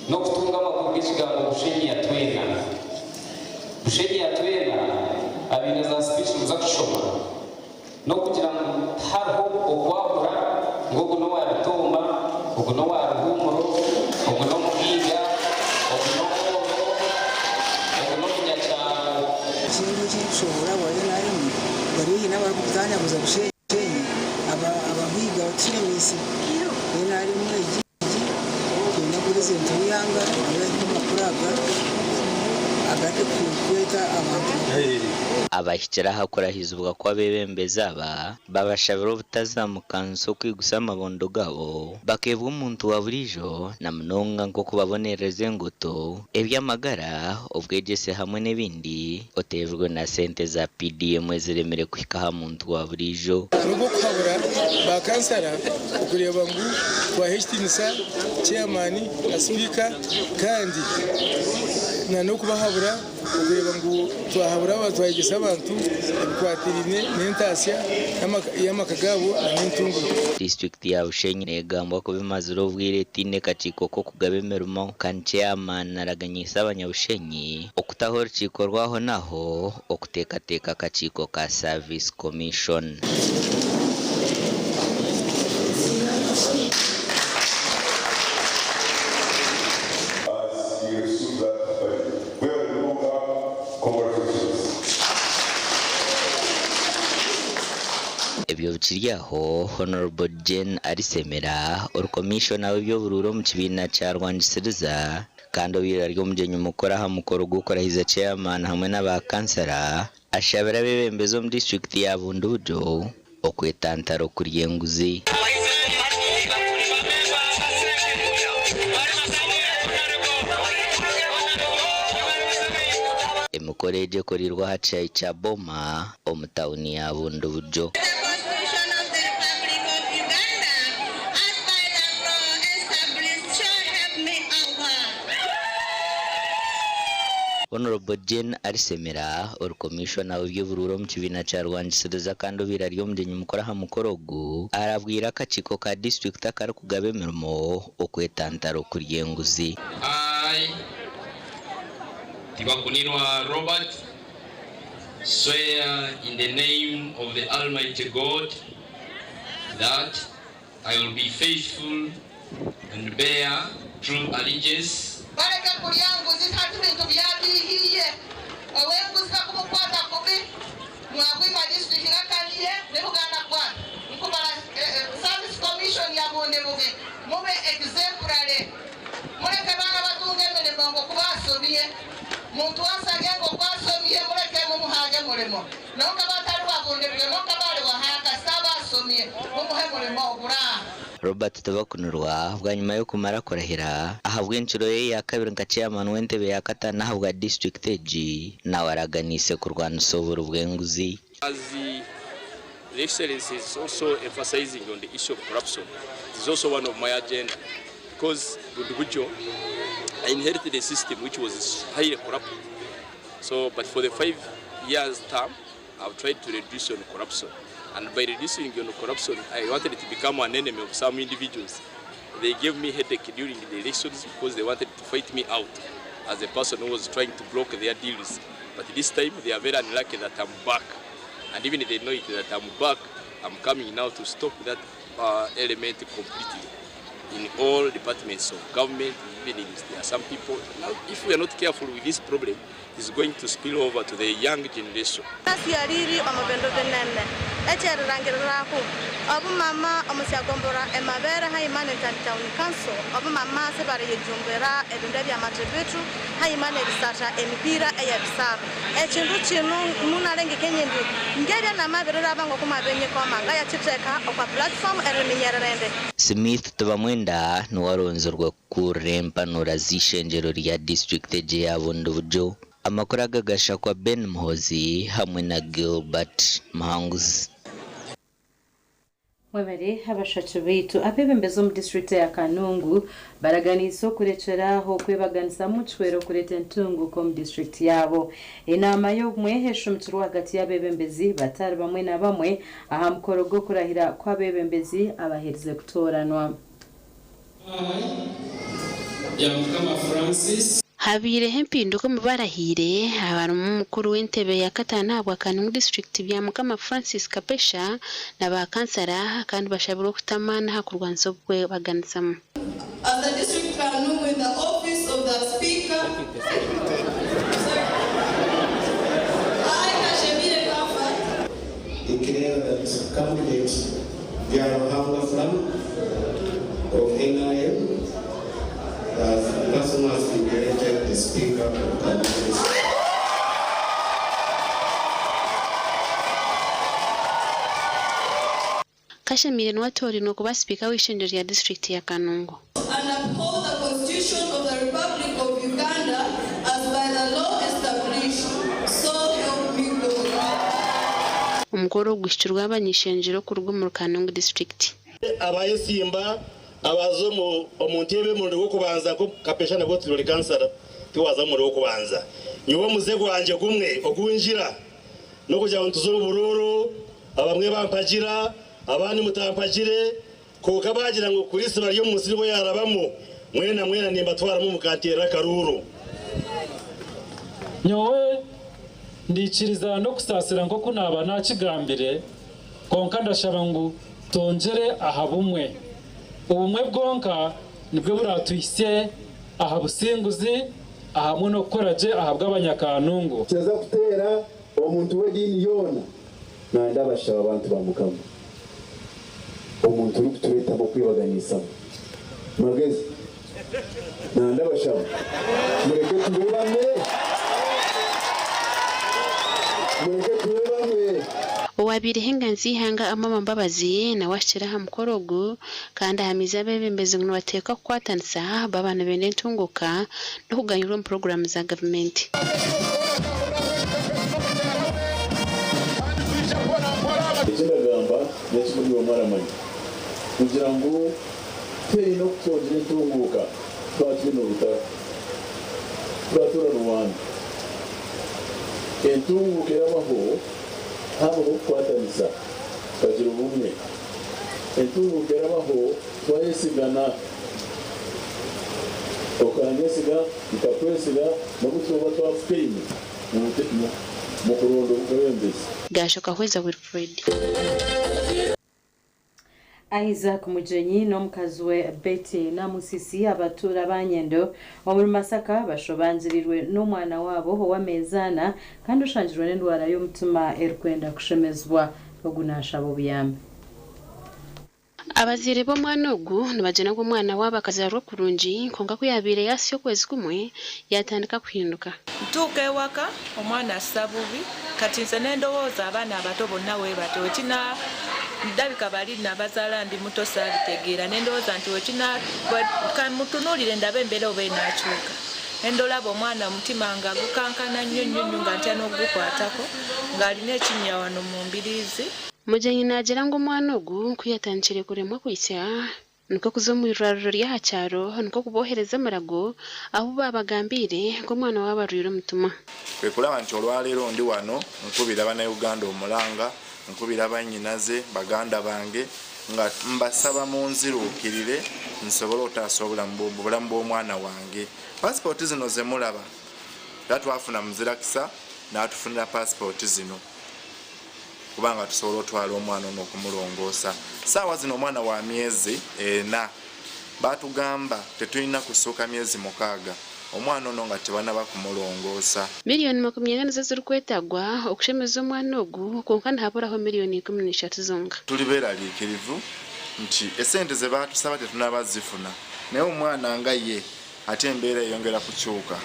n'okutunga amakuru g'ekigambo Bushenyi yatwena. Bushenyi yatwena abiine za speech muza kushoma n'okugira ngu hariho okwahura ngogu n'owabitoma ogu n'owaruhumuro ogu n'omuhinga ogu n'omwogo ogu n'omunyakyaro
kintu cy'inshobora wari narimo bari n'abakutanya kuza Bushenyi abahiga kiremisi ni narimo igiji kina president w'Yanga n'amakuraga agate kweta abantu
abahikira hakurahizibwa kwa bebembeza babashabira obutazamukanso kwigusa amabondo gabo bakebwa omuntu wa burijo na munonga nko kubabonereza engoto ebyamagara obwegese hamwe n'ebindi otejwe na sente za PDM eziremere kuhika ha muntu wa burijo
nuko kuhabura bakansara kureba ngu twahishtinisa chairman na speaker kandi na no kubahabura kureba ngu twahabura batwayigisa abantu kwatirine n'entasya y'amakagabo n'entungu.
District ya Bushenyi negamba ko bimaziro bwire tine kachiko ko kugabemeruma kan chairman naraganyisa abanyabushenyi okutahora cikorwaho naho okutekateka kachiko ka service commission. Ebyo bikiryaho Honorable Jane Arisemera Commissioner w'ebyobururo mu kibiina kya Rwandisiriza kandi obwira ryo mugenyi mukora ha mukoro gukorahiza chairman hamwe n'abakansara ashabira bebembezo mu district ya Bundibugyo okwetantaro kuryenguzi. Emukoreje korirwa hacayi cha boma omutawuni ya Bundibugyo. Honorable Jane Arisemera Commissioner w'ebyobururo mu kibiina kya Rwandisiriza kandi obwira ryo mugenyi mukora ha mukorogo arabwira akachiko ka district akari kugaba emirimo okwetantaro kuryenguzi.
Tibakuninwa Robert swear in the name of the Almighty God that I will be faithful and bear true allegiance. Bareka kulyangu zitatu bintu byabihiye owenguza kumukwata kubi mwakwima district yakaniye nebuganda kwa nkubala service commission ya Bundibugyo mube exemplary mureke bana batunge emirimo ngo kubasomiye muntu wasage ngo kwasomiye mureke mumuhage murimo nonga batari babundibugyo nonga bali wahaka sabasomiye mumuhe murimo oguraha.
Robert Tabakunurwa bwa nyuma yo kumara kurahira ahabwa inshuro ye ya kabiri nka chairman w'entebe ya katana ahabwa district eji na waraganise kurwana usobora ubwenguzi.
Azi
The Excellency is also emphasizing on the issue of corruption. It is also one of my agenda because Bundibugyo, I inherited a system which was highly corrupt. So, but for the 5 years term, I've tried to reduce on corruption. And by reducing on corruption, I wanted to become an enemy of some individuals. They gave me headache during the elections because they wanted to fight me out as a person who was trying to block their deals. But this time, they are very unlucky that I'm back. And even if they know it that I'm back, I'm coming now to stop that element completely in all departments of government. Even if there are some people. Now, if we are not careful with this problem, it's going to spill over to the young generation.
Mama omusiagombora emabera haimane town council mama sebare yejumbera edundebya matrebetu haimane risata empira eyabisara ekintu kino munalenge kenyindi ngere na mabera abango kumabenye kwa manga ya chiteka okwa platform ereminyerende
Smith tubamwenda nuwaronzerwa kurempa norazishenjero rya district ya Bundibugyo amakuru agagasha kwa Ben Mhozi hamwe na Gilbert Mahanguzi.
Mwebere habashatu bitu abebembezo mu district ya Kanungu baraganiso kureceraho kwebaganisa mu cwero kureta entungu ko mu district yabo inama yo mwehesho muturu hagati y'abebembezi batari bamwe na bamwe aha mukorogo kurahira kwa bebembezi abaherize gutoranwa
ya Mukama Francis
habire hempinduko mubarahire abantu mukuru w'entebe ya katana bwa Kanungu district bya Mukama Francis Kapesha na ba kansara kandi bashabira kutamana hakurwanzo bwe baganisamo.
As the district Kanungu in the office of the speaker I Kashemire Kafa
declare that candidates Kiruhura of NIM person has been elected the speaker of Kanungu.
Kashemire n'watori no kuba speaker w'ishenjero ya district ya Kanungu.
And uphold the constitution of the Republic of Uganda as by the law established. So help me God.
Umukoro gwishurwa abanyishenjero ku rugo mu Kanungu district.
Abayesimba abazo mu omuntebe mu rugo kubanza ko Kapesha nabwo turi kansara tiwaza mu rugo kubanza. Nyuwo muzego wanje kumwe okunjira no kujya ntuzo bururu abamwe bampagira abandi mutampagire kuko bagira ngo kulisi bari yo munsi bo yarabamo mwena nimba twaramo mukantera karuru
nyowe ndikiriza no kusasira ngo kunaba nta kigambire konka ndashaba ngo tongere ahabumwe ubumwe bwonka nibwo buratuyise aha businguzi ahamwe no koraje ahabwa abanyakanungu
cyaza kutera umuntu we dini yona na ndabashaba abantu bamukamo umuntu uri kutureta mu kwibaganisa magezi nanda bashaba mureke tubane
Owabire henganzi hanga amama Mbabazi na washira hamukorogo kandi hamiza bebembeze ngo bateka kwatanisa babana bene ntunguka no kuganyura mu program za government.
Ikiragamba n'ekimuri omaramanyi kugira ngo teri no kutongera entunguka twatwino butaka twatura Rwanda entunguka yabaho habaho kwatanisa kagira ubumwe entunguka yabaho twayesigana okanyesiga ikakwesiga no kutuba twafukeni mu kurondo bw'embezi
gashoka hweza Wilfred
Isaac Mujenyi n'omukazwe Betty na Musisi abatura banyendo omuri Masaka bashobanzirirwe n'omwana wabo owamezana kandi ushanjirwe n'endwara y'omutima erikwenda kushemezwa ogunasha bobuyambe.
Abazire bo mwana ogu nibagena ko mwana wabo akazarwa kurungi konga kuyabire yasyo kwezi kumwe yatandika kuhinduka
ntuke waka omwana sabubi kati nze n'endowooza abaana abato bonna we bato kina ndabika bali nabazala ndi muto salitegeera n'endowooza nti wekina kamutunuulire ndabe embeera oba enaakyuka endolaba omwana omutima nga gukankana nnyo nga ntya n'ogukwatako ng'alina ekinnya wano mu mbiriizi
Mujenyi nagira ngo umwana ogu kuyatandikire kuremwa kwisya nuko kuzo mu irariro rya cyaro nuko kubohereza marago aho babagambire ngo mwana wabariro mutuma
kwekulaba nti olwaleero ndi wano nkubira bana Uganda omulanga nkubira banyinaze baganda bange nga mbasaba mu nzirukirire nsobola otaasa obulamu bw'omwana wange. Passport zino ze mulaba tatwafuna muzirakisa n'atufunira passport zino kubanga tusobola otwala omwana ono okumulongoosa. Saawa zino omwana wa myezi 4 batugamba tetulina kusooka myezi 6 omwana ono nga tebanaba kumulongoosa.
Miliyoni 40 ziri kwetagwa okushemeza omwana ogu konka ntaburaho miliyoni 13 zonga.
Tuli beeraliikirivu nti esente ze baatusaba tetunaba zifuna naye omwana nga ye ate embeera eyongera kukyuka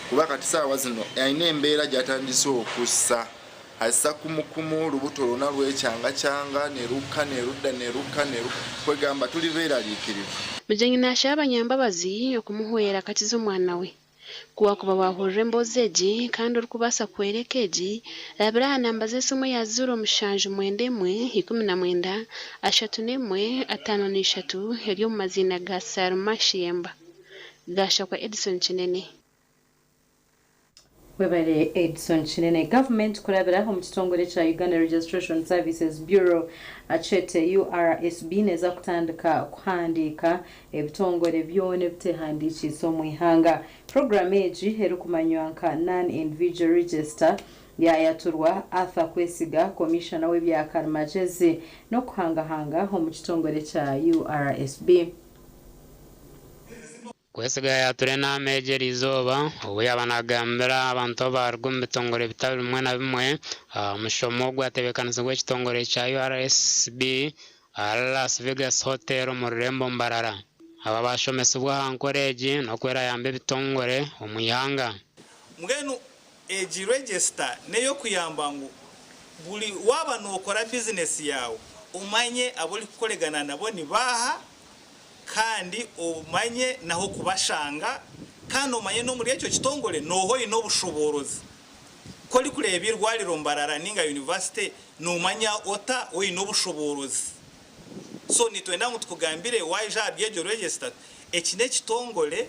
kuba kati saawa zino alina embeera gy'atandise okussa assa kumukumu olubuto lwonna lwekyanga neruka kwegamba tuli beeraliikirivu.
Mujenyi nashaba Mbabazi okumuhwera kati z'omwana we kuba bahurira emboozi egi kandi orikubasa kwereka egi labira namba z'esimu ya 0719 eri omu mazina ga Salma Sheema gashakwa Edison Kinene.
Webale Edson Kinene. Government kurabiraho mu kitongole cha Uganda Registration Services Bureau achete URSB neza kutandika kuhandika ebitongole byone bitehandikisa mu ihanga. Program eji heru kumanywa nka non-individual register yayaturwa Arthur Kwesiga commissioner w'ebyakarmagezi no kuhangahanga ho mu kitongole cha URSB.
Kwesiga yature n'amejeri izoba ubu yabanagambira abantu barwo mu bitongole bitari bimwe na bimwe mushomo gwatebekanisa gw'ekitongole cya URSB Las Vegas Hotel mu Rurembo Mbarara aba bashomesebwa hankoreji no kwera yambe bitongole omuyanga
mugenu eji register neyo kuyamba ngo buli waba nokora business yawe umanye abuli kukolegana nabo ni baha kandi umanye naho kubashanga kandi umanye no muri ecyo kitongole noho ino bushoborozi koli kurebirwa Rwampara ninga university numanya ota ino bushoborozi so nitwenda ngo tukugambire waje abyejo register ekine kitongole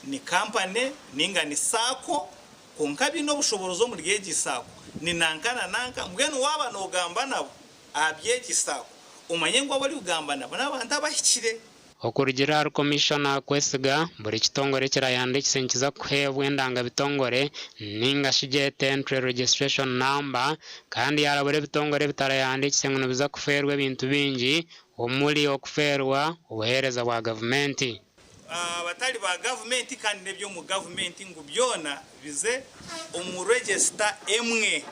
ni company ninga ni sako konka bino bushoborozo muri geji sako ni nanka mbwenu waba no gamba nabo abyeji sako umanye ngo abali ugamba nabo n'abantu abahikire
Okurugira Commissioner Kwesiga buri kitongore kirayandikise nkiza kuhebwa endanga bitongore ninga shigete entry registration number kandi yarabure bitongore bitarayandikise ngo biza kuferwa ibintu bingi omuli okuferwa ubuhereza bwa government
abatali ba government kandi nebyo mu government ngo byona bize omu register emwe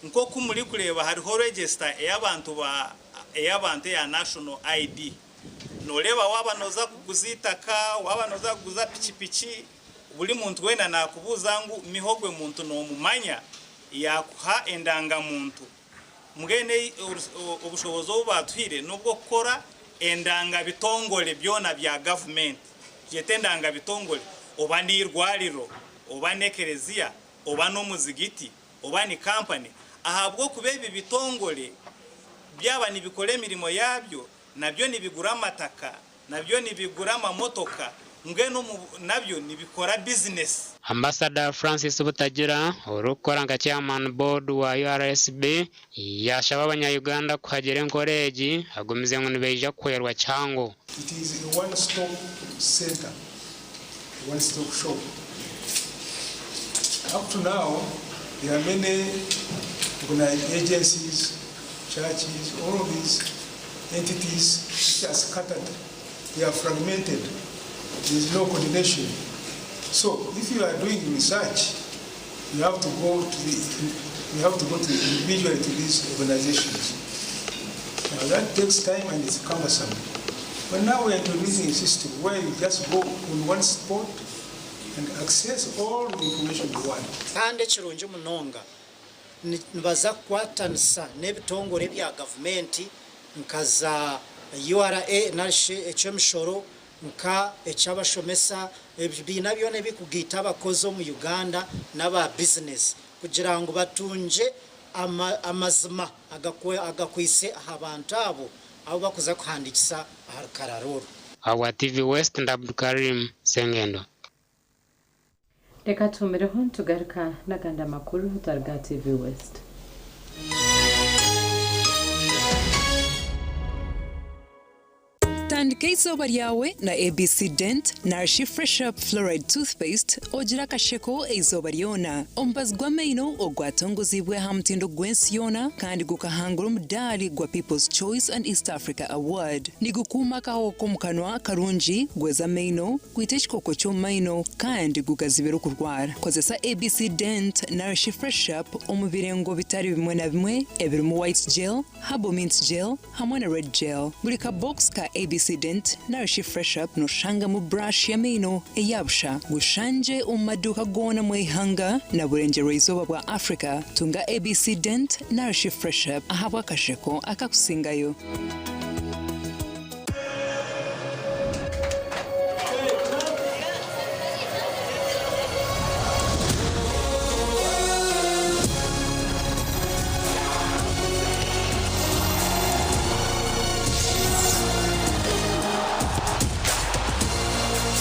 nko kumuri kureba hariho register y'abantu ya national ID noleba waba noza kuguzitaka waba noza kuguza pichipichi buli muntu wena nakubuza ngo mihogwe muntu no mumanya yakuha endanga muntu mugene obushobozo batuhire nubwo kukora endanga bitongole byona bya government yetendanga bitongole oba ni irwariro oba nekerezia oba no muzigiti oba ni company ahabwo kubebi bitongole byaba nibikole mirimo yabyo nabyo nibigura amataka nabyo nibigura amamotoka ngeno nabyo nibikora business.
Ambassador Francis Butagira urukora nka chairman board wa URSB yashaba abanya-Uganda kuhagera enkoreji agumize ngo nibeja kwerwa cyango.
It is a one-stop center, a one-stop shop. Up to now, there are many agencies, churches, all of these entities which are scattered, they are fragmented, there is no coordination. So if you are doing research, you have to go individually to these organizations. Now that takes time and it's cumbersome. But now we're introducing a system where you just go on one spot and access all the information you want.
Kandi kirungi munonga nibaza kwatanisa n'ebitongore bya government nkaza URA nashe echemshoro nka echabashomesa ebina byone bikugita abakozi mu Uganda n'aba business kugira ngo batunje amazima agakwise abantu abo bakuza kuhandikisa aha kararuru.
Awa TV West Ndabdukarim Sengendo.
Reka tumireho tugaruka n'aganda makuru utarga TV West.
Tandika izuba ryawe na ABC Dent Nourish Fresh Up Fluoride Toothpaste ogira kasheko izuba ryona ombazwa meino ogwatongozibwe hamtindo gwensi yona kandi gukahangura umudali gwa People's Choice and East Africa Award nigukuma kahoko mukanwa karungi gweza meino gwiteshikoko cyo meino kandi gukazibera kurwara kozesa ABC Dent Nourish Fresh Up omubirengo bitari bimwe na bimwe ebirimo white gel, herbal mint gel hamwe na red gel buri ka box ka ABC Dent Nourish Fresh Up no shanga mu brush ya meno eyabsha gushanje umaduka gona mu ihanga na burengero izuba bwa Africa tunga ABC Dent Nourish Fresh Up ahabwa kasheko akakusingayo.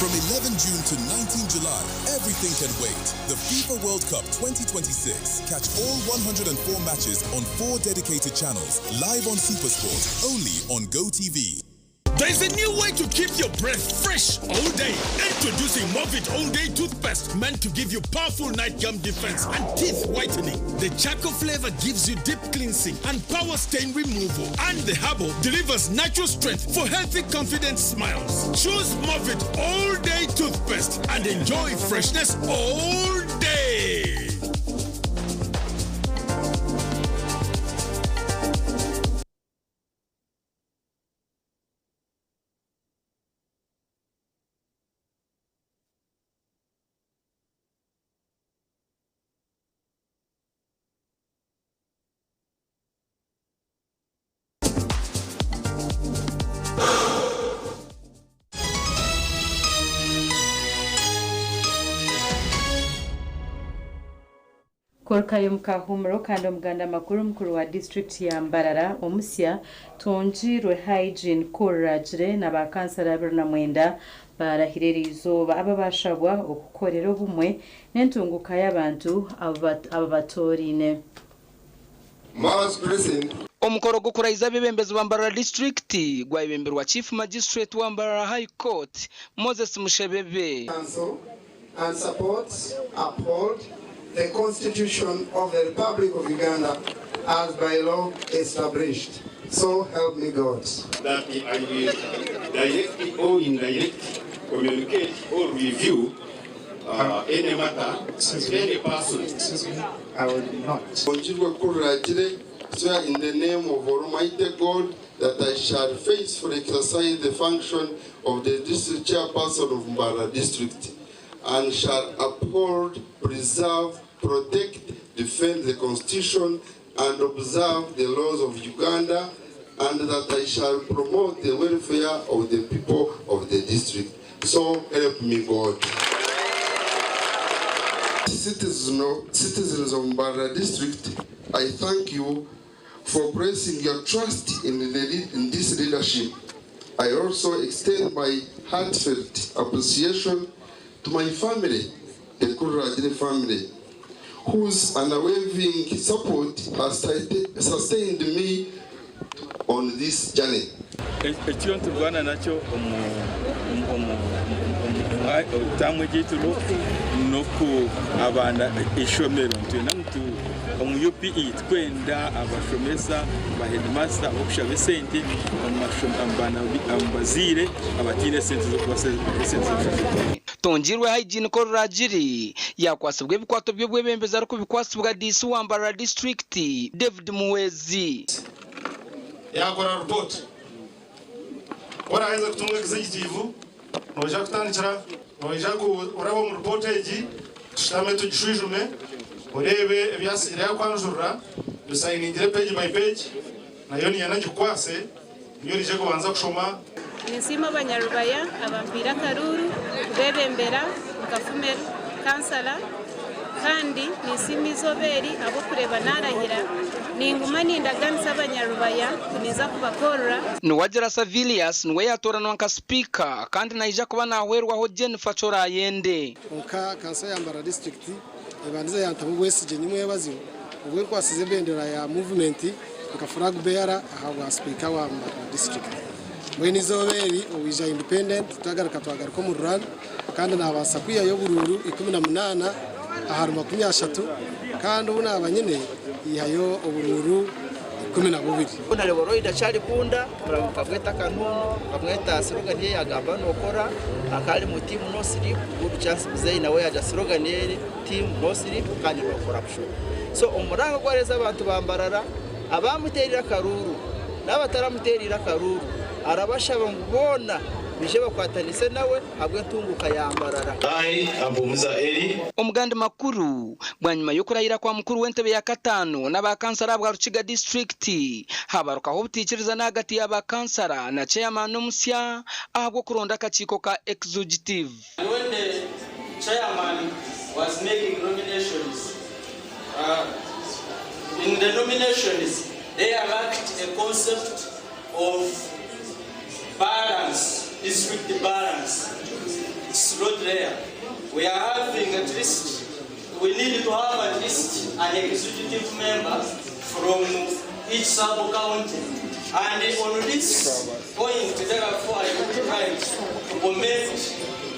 From 11 June to 19 July, everything can wait. The FIFA World Cup 2026. Catch all 104 matches on 4 dedicated channels, live on SuperSport, only on GoTV.
There's a new way to keep your breath fresh all day. Introducing Movit All Day Toothpaste, meant to give you powerful night gum defense and teeth whitening. The charcoal flavor gives you deep cleansing and power stain removal. And the herbal delivers natural strength for healthy, confident smiles. Choose Movit All Day Toothpaste and enjoy freshness all day.
Korkayo mukahumuro kandi omuganda makuru mukuru wa district ya Mbarara omusya tonjirwe hygiene kurajire na bakansara 29 barahirira izuba ababashabwa okukorera obumwe n'entunguka y'abantu ababatorine.
Omukoro gukurahiza bibembezo ba Mbarara district gwayibemberwa chief magistrate wa Mbarara high court Moses Mushebebe.
And supports, uphold the Constitution of the Republic of Uganda as by law established. So help me God.
That I will directly or indirectly communicate or review any matter, any person.
I will not. Swear in the name of Almighty God that I shall faithfully exercise the function of the district chairperson of Mbarara district and shall uphold, preserve, protect, defend the Constitution and observe the laws of Uganda, and that I shall promote the welfare of the people of the district. So help me God. Citizens of Mbarara district, I thank you for placing your trust in this leadership. I also extend my heartfelt appreciation to my family, the Kurajine family, whose unwavering support has sustained me on this journey.
Ekintu bwana nacho tamwe gitulo noko abana ishomero ntuna mtu UPE twenda abashomesa ba headmaster abakushabe sente amashomambana ambazire abatine sente zo kubaseze
tonjirwe hygiene korajiri yakwasibwe bikwato byo bwebembeza ariko bikwasibwa DC wa Mbarara district David Muwezi
yakora report ora aiza kutunga executive noja kutandikira noja ku urabo mu report eji tushame tujishujume urebe ebyasira yakwanjura dusayiningire page by page nayo ni yanajukwase niyo rije kubanza kushoma
nisima abanyarubaya abampira karuru bebembera mukafumero kansala kandi nisima izoberi abo kureba narahira ninguma nindaganisa abanyarubaya kuniza kubakorora
Nuwajira Savilius niwe yatoranwa nka speaker kandi naija kuba nahwerwaho Jennifer Chora yende
onka kansa ya Mbarara district ebandize yantamu wesije nimwe yabaziho ubwo kwasize bendera ya movement nka flag bearer ahabwa speaker wa Mbarara district mwene zoberi uwija independent tutagaruka twagaruka mu rurana kandi nabasa kwiya yo bururu 18 aharuma 30 kandi ubu nabanyene ihayo ubururu 12
Unale boroida chali bunda bamweta Kanungu bamweta slogan ye agamba nokora akali mu team no sleep good chance bizei nawe ya slogan ye team no sleep kandi no corruption so umuranga gwareza abantu bambarara abamuterira karuru n'abataramuterira karuru arabashaba ngubona bije bakwatanise nawe habwe tunguka yambarara
abumuza eri umuganda makuru bwanyuma yo kurahira kwa mukuru w'entebe ya katano n'abakansara bwa Rukiga district habaruka ho butikiriza nagati y'abakansara na chairman n'umusya ahabwo kuronda akakiko ka executive.
When the chairman was making nominations, in the nominations they lacked a concept of balance. District balance. It's not there. We are having at least, we need to have at least an executive member from each sub-county. And on this point, therefore, I would like to comment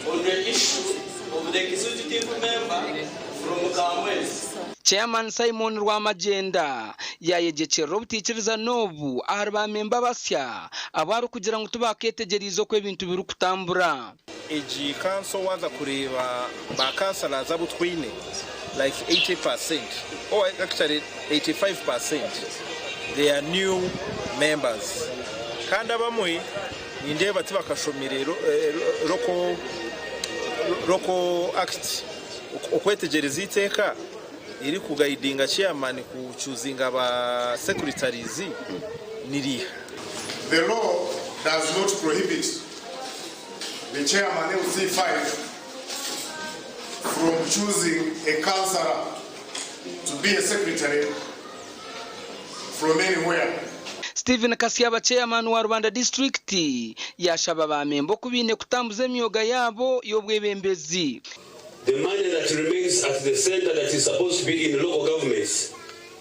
on the issue of the executive member from Kamwezi.
Chairman Simon Rwamagenda yayegekera obutikiriza nobu aharba memba basya abaru kugira ngo tubaketegerizo ko ebintu biru kutambura.
Eji council waza kureba ba councilors abutwine like 80% or actually 85% they are new members. Kandi abamwe indeba tibakashomerero roko act okwetegereza iteka iri kugaidinga chairman ku choosing aba secretaries niriha.
The law does not prohibit the chairman of C5 from choosing a councillor to be a secretary from anywhere.
Stephen Kasiaba chairman wa Rwanda district yashaba ba membo kubine kutambuza emyoga yabo yobwebembezi.
The money that remains at the center that is supposed to be in local governments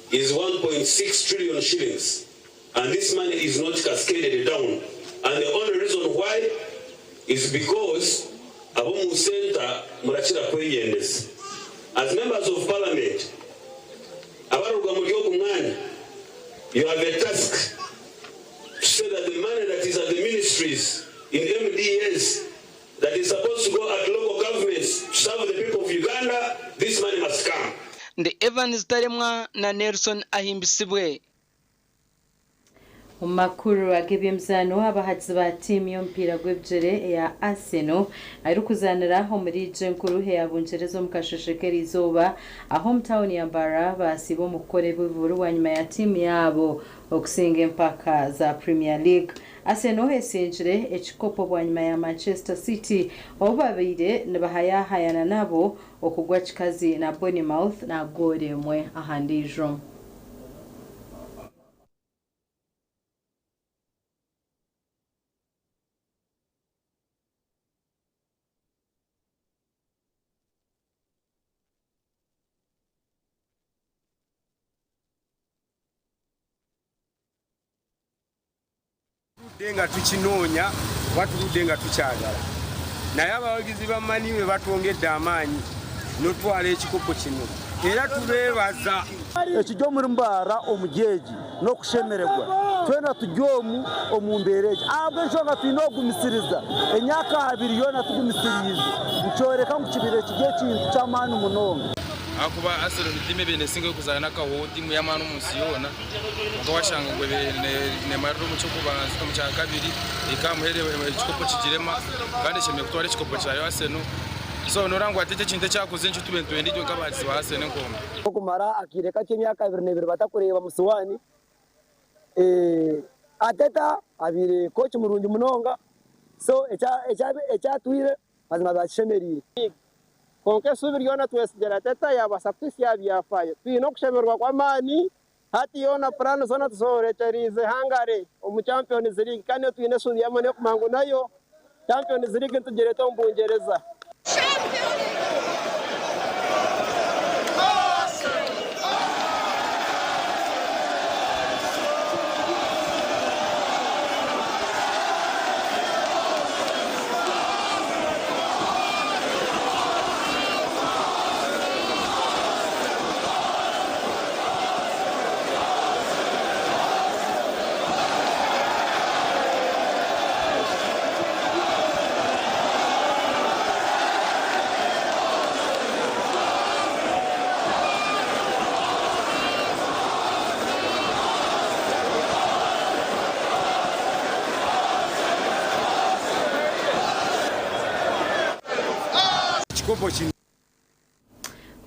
is 1.6 trillion shillings. And this money is not cascaded down. And the only reason why is because Abomu Center Murachira Kweyendes. As members of parliament, you have a task to say that the money that is at the ministries in MDS that is supposed to go at local governments to serve the people of Uganda, this money must come.
The Evans Taremwa na Nelson Ahimbisibwe.
Umakuru agibye mzano abahatsi ba team y'ompira gw'ebjere ya Arsenal ari kuzanira ho muri jenkuru he yabunjerezo mukasheshekera izoba aho mtown ya Mbarara basibo mukore bivuru wanyuma ya team yabo okusinga empaka za Premier League. Arsenal esenjire ekikopo bwanyuma ya Manchester City obabire nabahayahayana nabo okugwa kikazi na Bournemouth na gole mwe ahandijo.
Denga tuchinonya watu rudenga tuchagala naye abawagizi bamaniwe batwongedde amaanyi notwala ekikopo kino era tubeebaza
ekijjo muri Mbarara omujeji n'okushemeregwa twena tujyomu omumbereje abo ensonga tulina ogumisiriza emyaka 2 yona tugumisirize ncoreka mu kibire kijye kintu ky'amaani munonga
akuba Arsenal bitime bene singo kuzana kahodi mu yamano munsi yona ngo washanga ngo ne marro mu cyokubanza mu cya kabiri ikamuherewe ekikopo kigirema kandi shemye kutwara ekikopo cya Arsenal so norango atete kinte cyakoze ncu tubentwe ndijyo kabazi ba Arsenal ngomba
kumara akireka cy'imyaka 2 batakureba musiwani ateta abire coach murungi munonga so echa twire bazima bashemerire
konke subiri yona twesijera teta yabasa kwisi yabyafaye twino kushemerwa kwa mani
hati yona prano zona tuzore charize hangare omu Champions League kandi tuyine sudi yamane kumangu nayo Champions League tugereta mu Bungereza.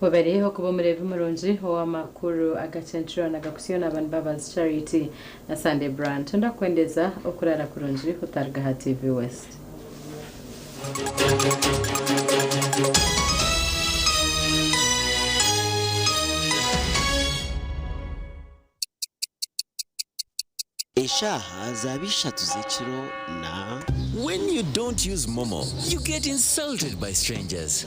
Wabariyeho kuba mureve umurungi w'amakuru Agacencwire na gakusiyona Mbabazi Charity na Sunday Brand tunda kwendeza okurara kurungi kutarga TV West.
Eshaha zabishatu zechiro na when you don't use Momo, you get insulted by strangers.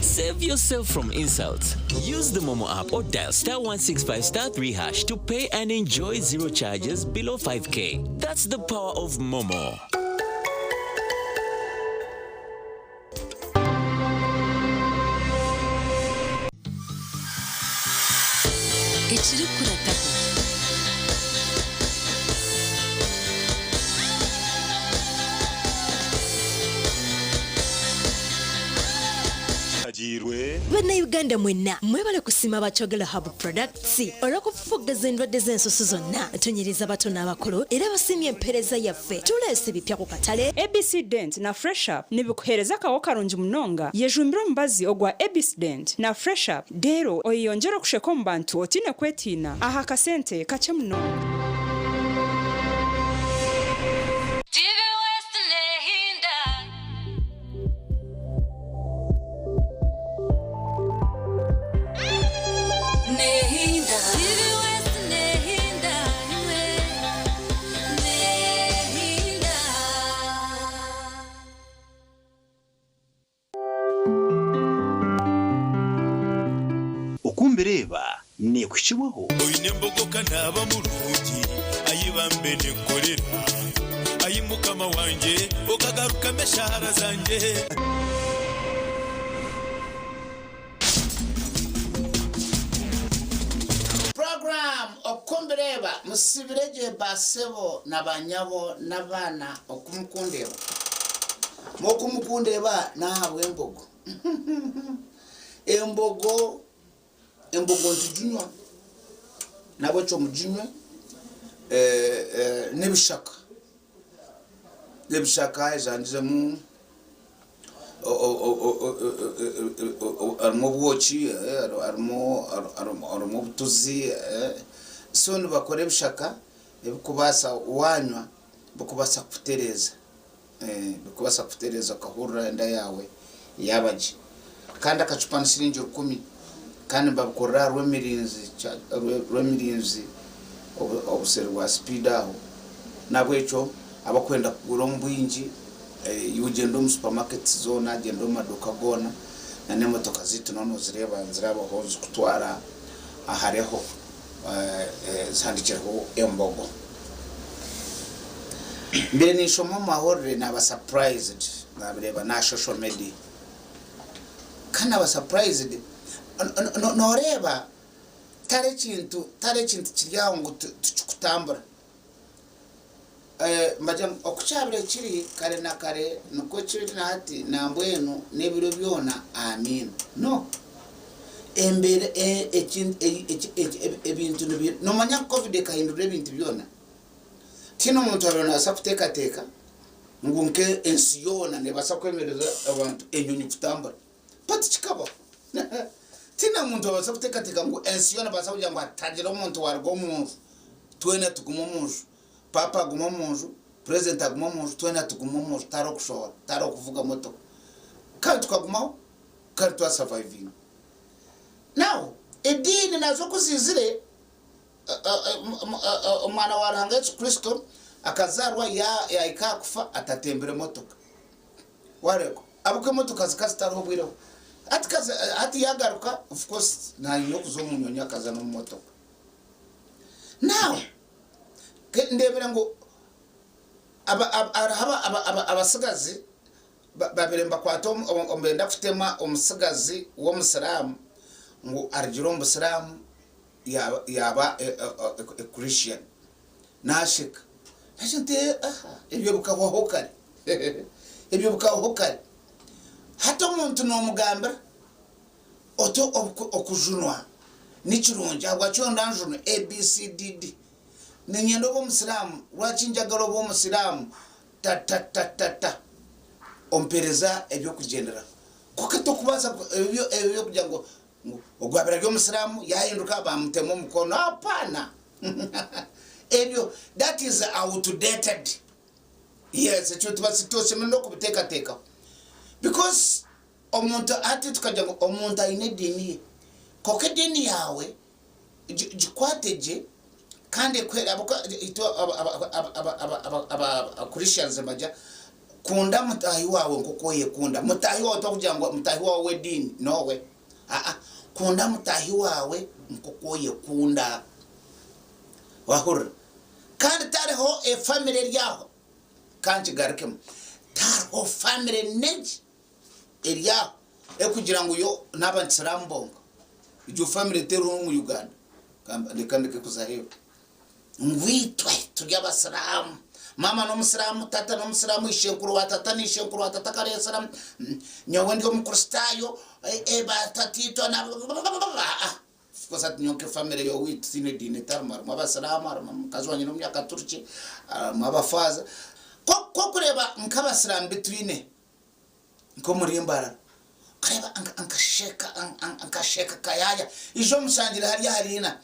Save yourself from insults. Use the Momo app or dial *165*3# to pay and enjoy zero charges below 5K. That's the power of Momo.
Bana Uganda mwena mwebale kusima bachogela Hub Products olwokufuga zendwadde z'ensusu zonna tunyiriza bato n'abakulu era basimye empereza yaffe tulese bipya ku katale.
ABC Dent na Fresh Up nibikuhereza kawo karungi munonga yejumbira omubazi ogwa ABC Dent na Fresh Up dero oyonjera kusheka mu bantu otine kwetina aha kasente kache munonga.
Okumbereba ne kukiwaho
oyine mbogoka naba mulungi ayibambe ne kolera ayimukama wanje okagaruka meshahara zanje.
Program okumbereba musibireje basebo nabanyabo nabana okumukundeba mokumukundeba nahabwe embogo embogo ntujunywa nabo cyo mujinywe nebishaka ezandize mu armo bwochi armo butuzi so nibakore bishaka ebikubasa wanywa bikubasa kutereza kahura enda yawe yabaje kandi akacupa nsirinje 10 kandi babukorera rwemirinzi obuserwa speed aho nabwecho abakwenda kugura mbwinji yugendo mu supermarket zone agendo maduka gona na nemotoka zitu nono zireba nziraba hozo kutwara ahareho sandikiraho embogo mbere nishomo mahorre naba surprised nabireba na social media kana ba surprised noreba tare kintu kiryaho ngo tuchukutambura majam okuchabire kiri kare na kare nuko kiri na hati na mbwenu nebiro byona amin no embere ebintu no manya covid kahindura ebintu byona tino muntu abona asakuteka teka ngumke ensiyona ne basakwemereza abantu enyunyu kutambura pati chikabo tina muntu abasakuteka teka ngo ensiyona basakuja ngo atangira umuntu wargo mu twene tugumo papa guma munju president aguma munju twena tuguma munju taro kushora taro kuvuga moto kandi tukagumaho kandi twa surviving now edini nazo kuzizire umwana wa Ruhanga Yesu Kristo akazarwa ya ikakufa atatembere motoka wareko abuke motoka zikazitariho bwireho ati yagaruka of course nta yo kuzomunyonya akaza no motoka now ndebera ngo abasigazi babiremba kwato ombenda kutema umusigazi wo musiramu ngo arjiro musiramu yaba Christian nashika nashinte ibyo bukabaho kare ibyo bukabaho kare hato umuntu no mugambira oto okujunwa n'ikirungi agwacho ndanjuno ABCDD ninyendo bo musiramu rwachinjagaro bo musiramu ta ompereza ebyo kugendera kuko tokubaza ebyo kujya ngo ogwabira byo musiramu yahinduka bamutemo mukono apana ebyo that is outdated yes echo tubasitose mendo kubiteka because omuntu ati tukajya ngo omuntu ayine dini koke dini yawe jikwateje kandi kwera aba Christians baja kunda mutahi wawe ngoko yekunda mutahi wawe tokugira ngo mutahi wawe dini nowe kunda mutahi wawe ngoko yekunda wahur kandi tariho e family yaho kandi garikemo tariho family neji eriya kugira ngo yo nabantsirambo ibyo family tero mu Uganda kandike kuzaheba ngwitwe turya basiramu mama no musiramu tata no musiramu ishenkuru watata ni ishenkuru watata kare salam nyawe ndio mukristayo batatito na kosa nyoke family yo wit sine dine tarmar mabasiramu mukazwanye no myaka turki mabafaza ko kureba nkabasiramu bitwine ko muri Mbarara kareba ankasheka kayaya ijo musangira harina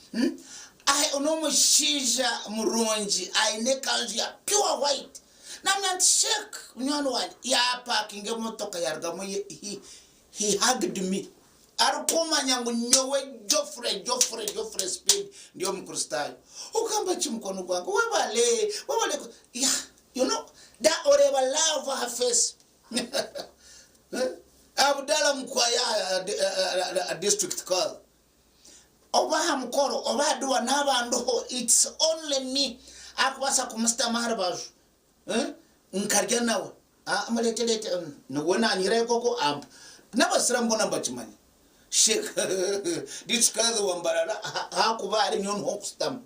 unomushisha murunji aine kanzu ya pure white namna shek unyano wani ya parking motoka yargamo he hugged me arukoma nyangu nyowe Geoffrey speed ndio mkristayo ukamba chimkono kwangu webale yeah you know that oreba love her face Abdala Mkwaya district call obaha mkoro obadwa nabando it's only me akwasa kumsta maharbaju nkarya nawe amalete nubona anyire koko amp nabasira mbona mbachimanye shek ditsikazo wambarara hakubari nyon hokustam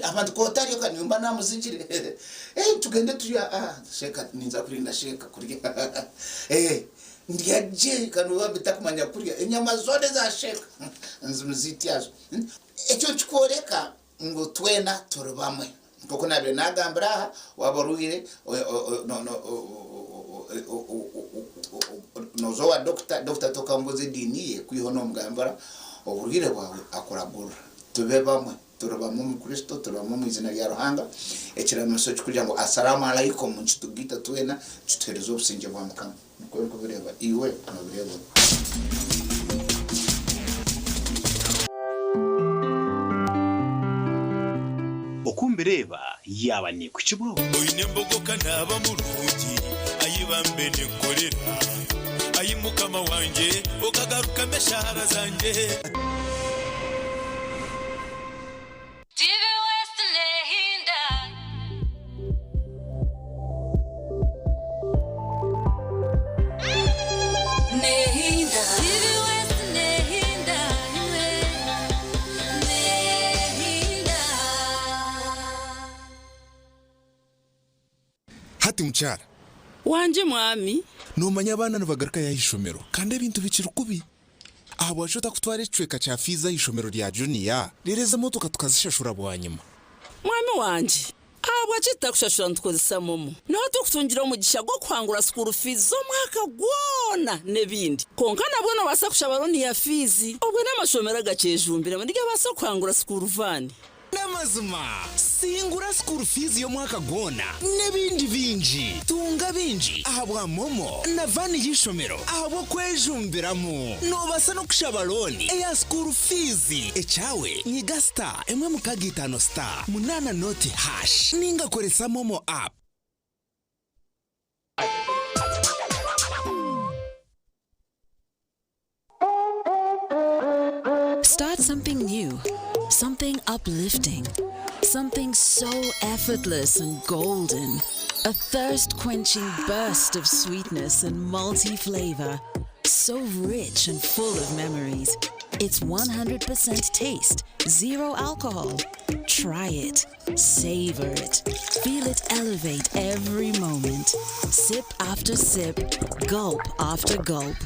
abantu kotari kanyumba namuzikire tugende tuya sheka ninza kurinda sheka kurya ndiyaje kanuwa bitakumanya kurya inyama zone za sheka nzimuzitiyazo ecyo chikoreka ngo twena turubamwe koko nabyo nagambira wabaruhire nozo wa doctor tokamboze diniye kuyihono mugambara oburuhire bwawe akoragura tube bamwe turabamo mu Kristo turabamo mu izina rya Ruhanga ekiramuso cykugira ngo assalamu alaikum ntugita twena tuterezo businje bwa mukama nuko bireba iwe no bireba
okumbireba yaba ni ku kibuno
oyine mbogoka naba mu rugi ayibambe ne korera ayimukama wanje okagaruka meshara zanje
Hati mchara
wanje mwami
numanya abana nabagaruka yahishomero kandi ibintu bikiri kubi abo bashota kutwara icweka cya fiza y'ishomero rya junior rireza motoka tukazishashura bwanyuma
mwami wanje abo acita kushashura ntukozesa momo naho tukutungira umugisha gwo kwangura school fees zo mwaka gwona nebindi konka nabona basa kushabaroni ya fizi obwe n'amashomero agacejumbira muri basa kwangura school van
Namazima singura school fees yo mwaka gona n'ebindi binji tunga binji ahabwa momo na vani y'ishomero ahabo kwejumbiramo nobasa no kushabaloni eya school fees echawe nyiga star emwe mukagitano star munana noti hash ninga koresa momo app.
Start something new, something uplifting, something so effortless and golden. A thirst-quenching burst of sweetness and multi-flavor, so rich and full of memories. It's 100% taste, zero alcohol. Try it, savor it, feel it elevate every moment. Sip after sip, gulp after gulp.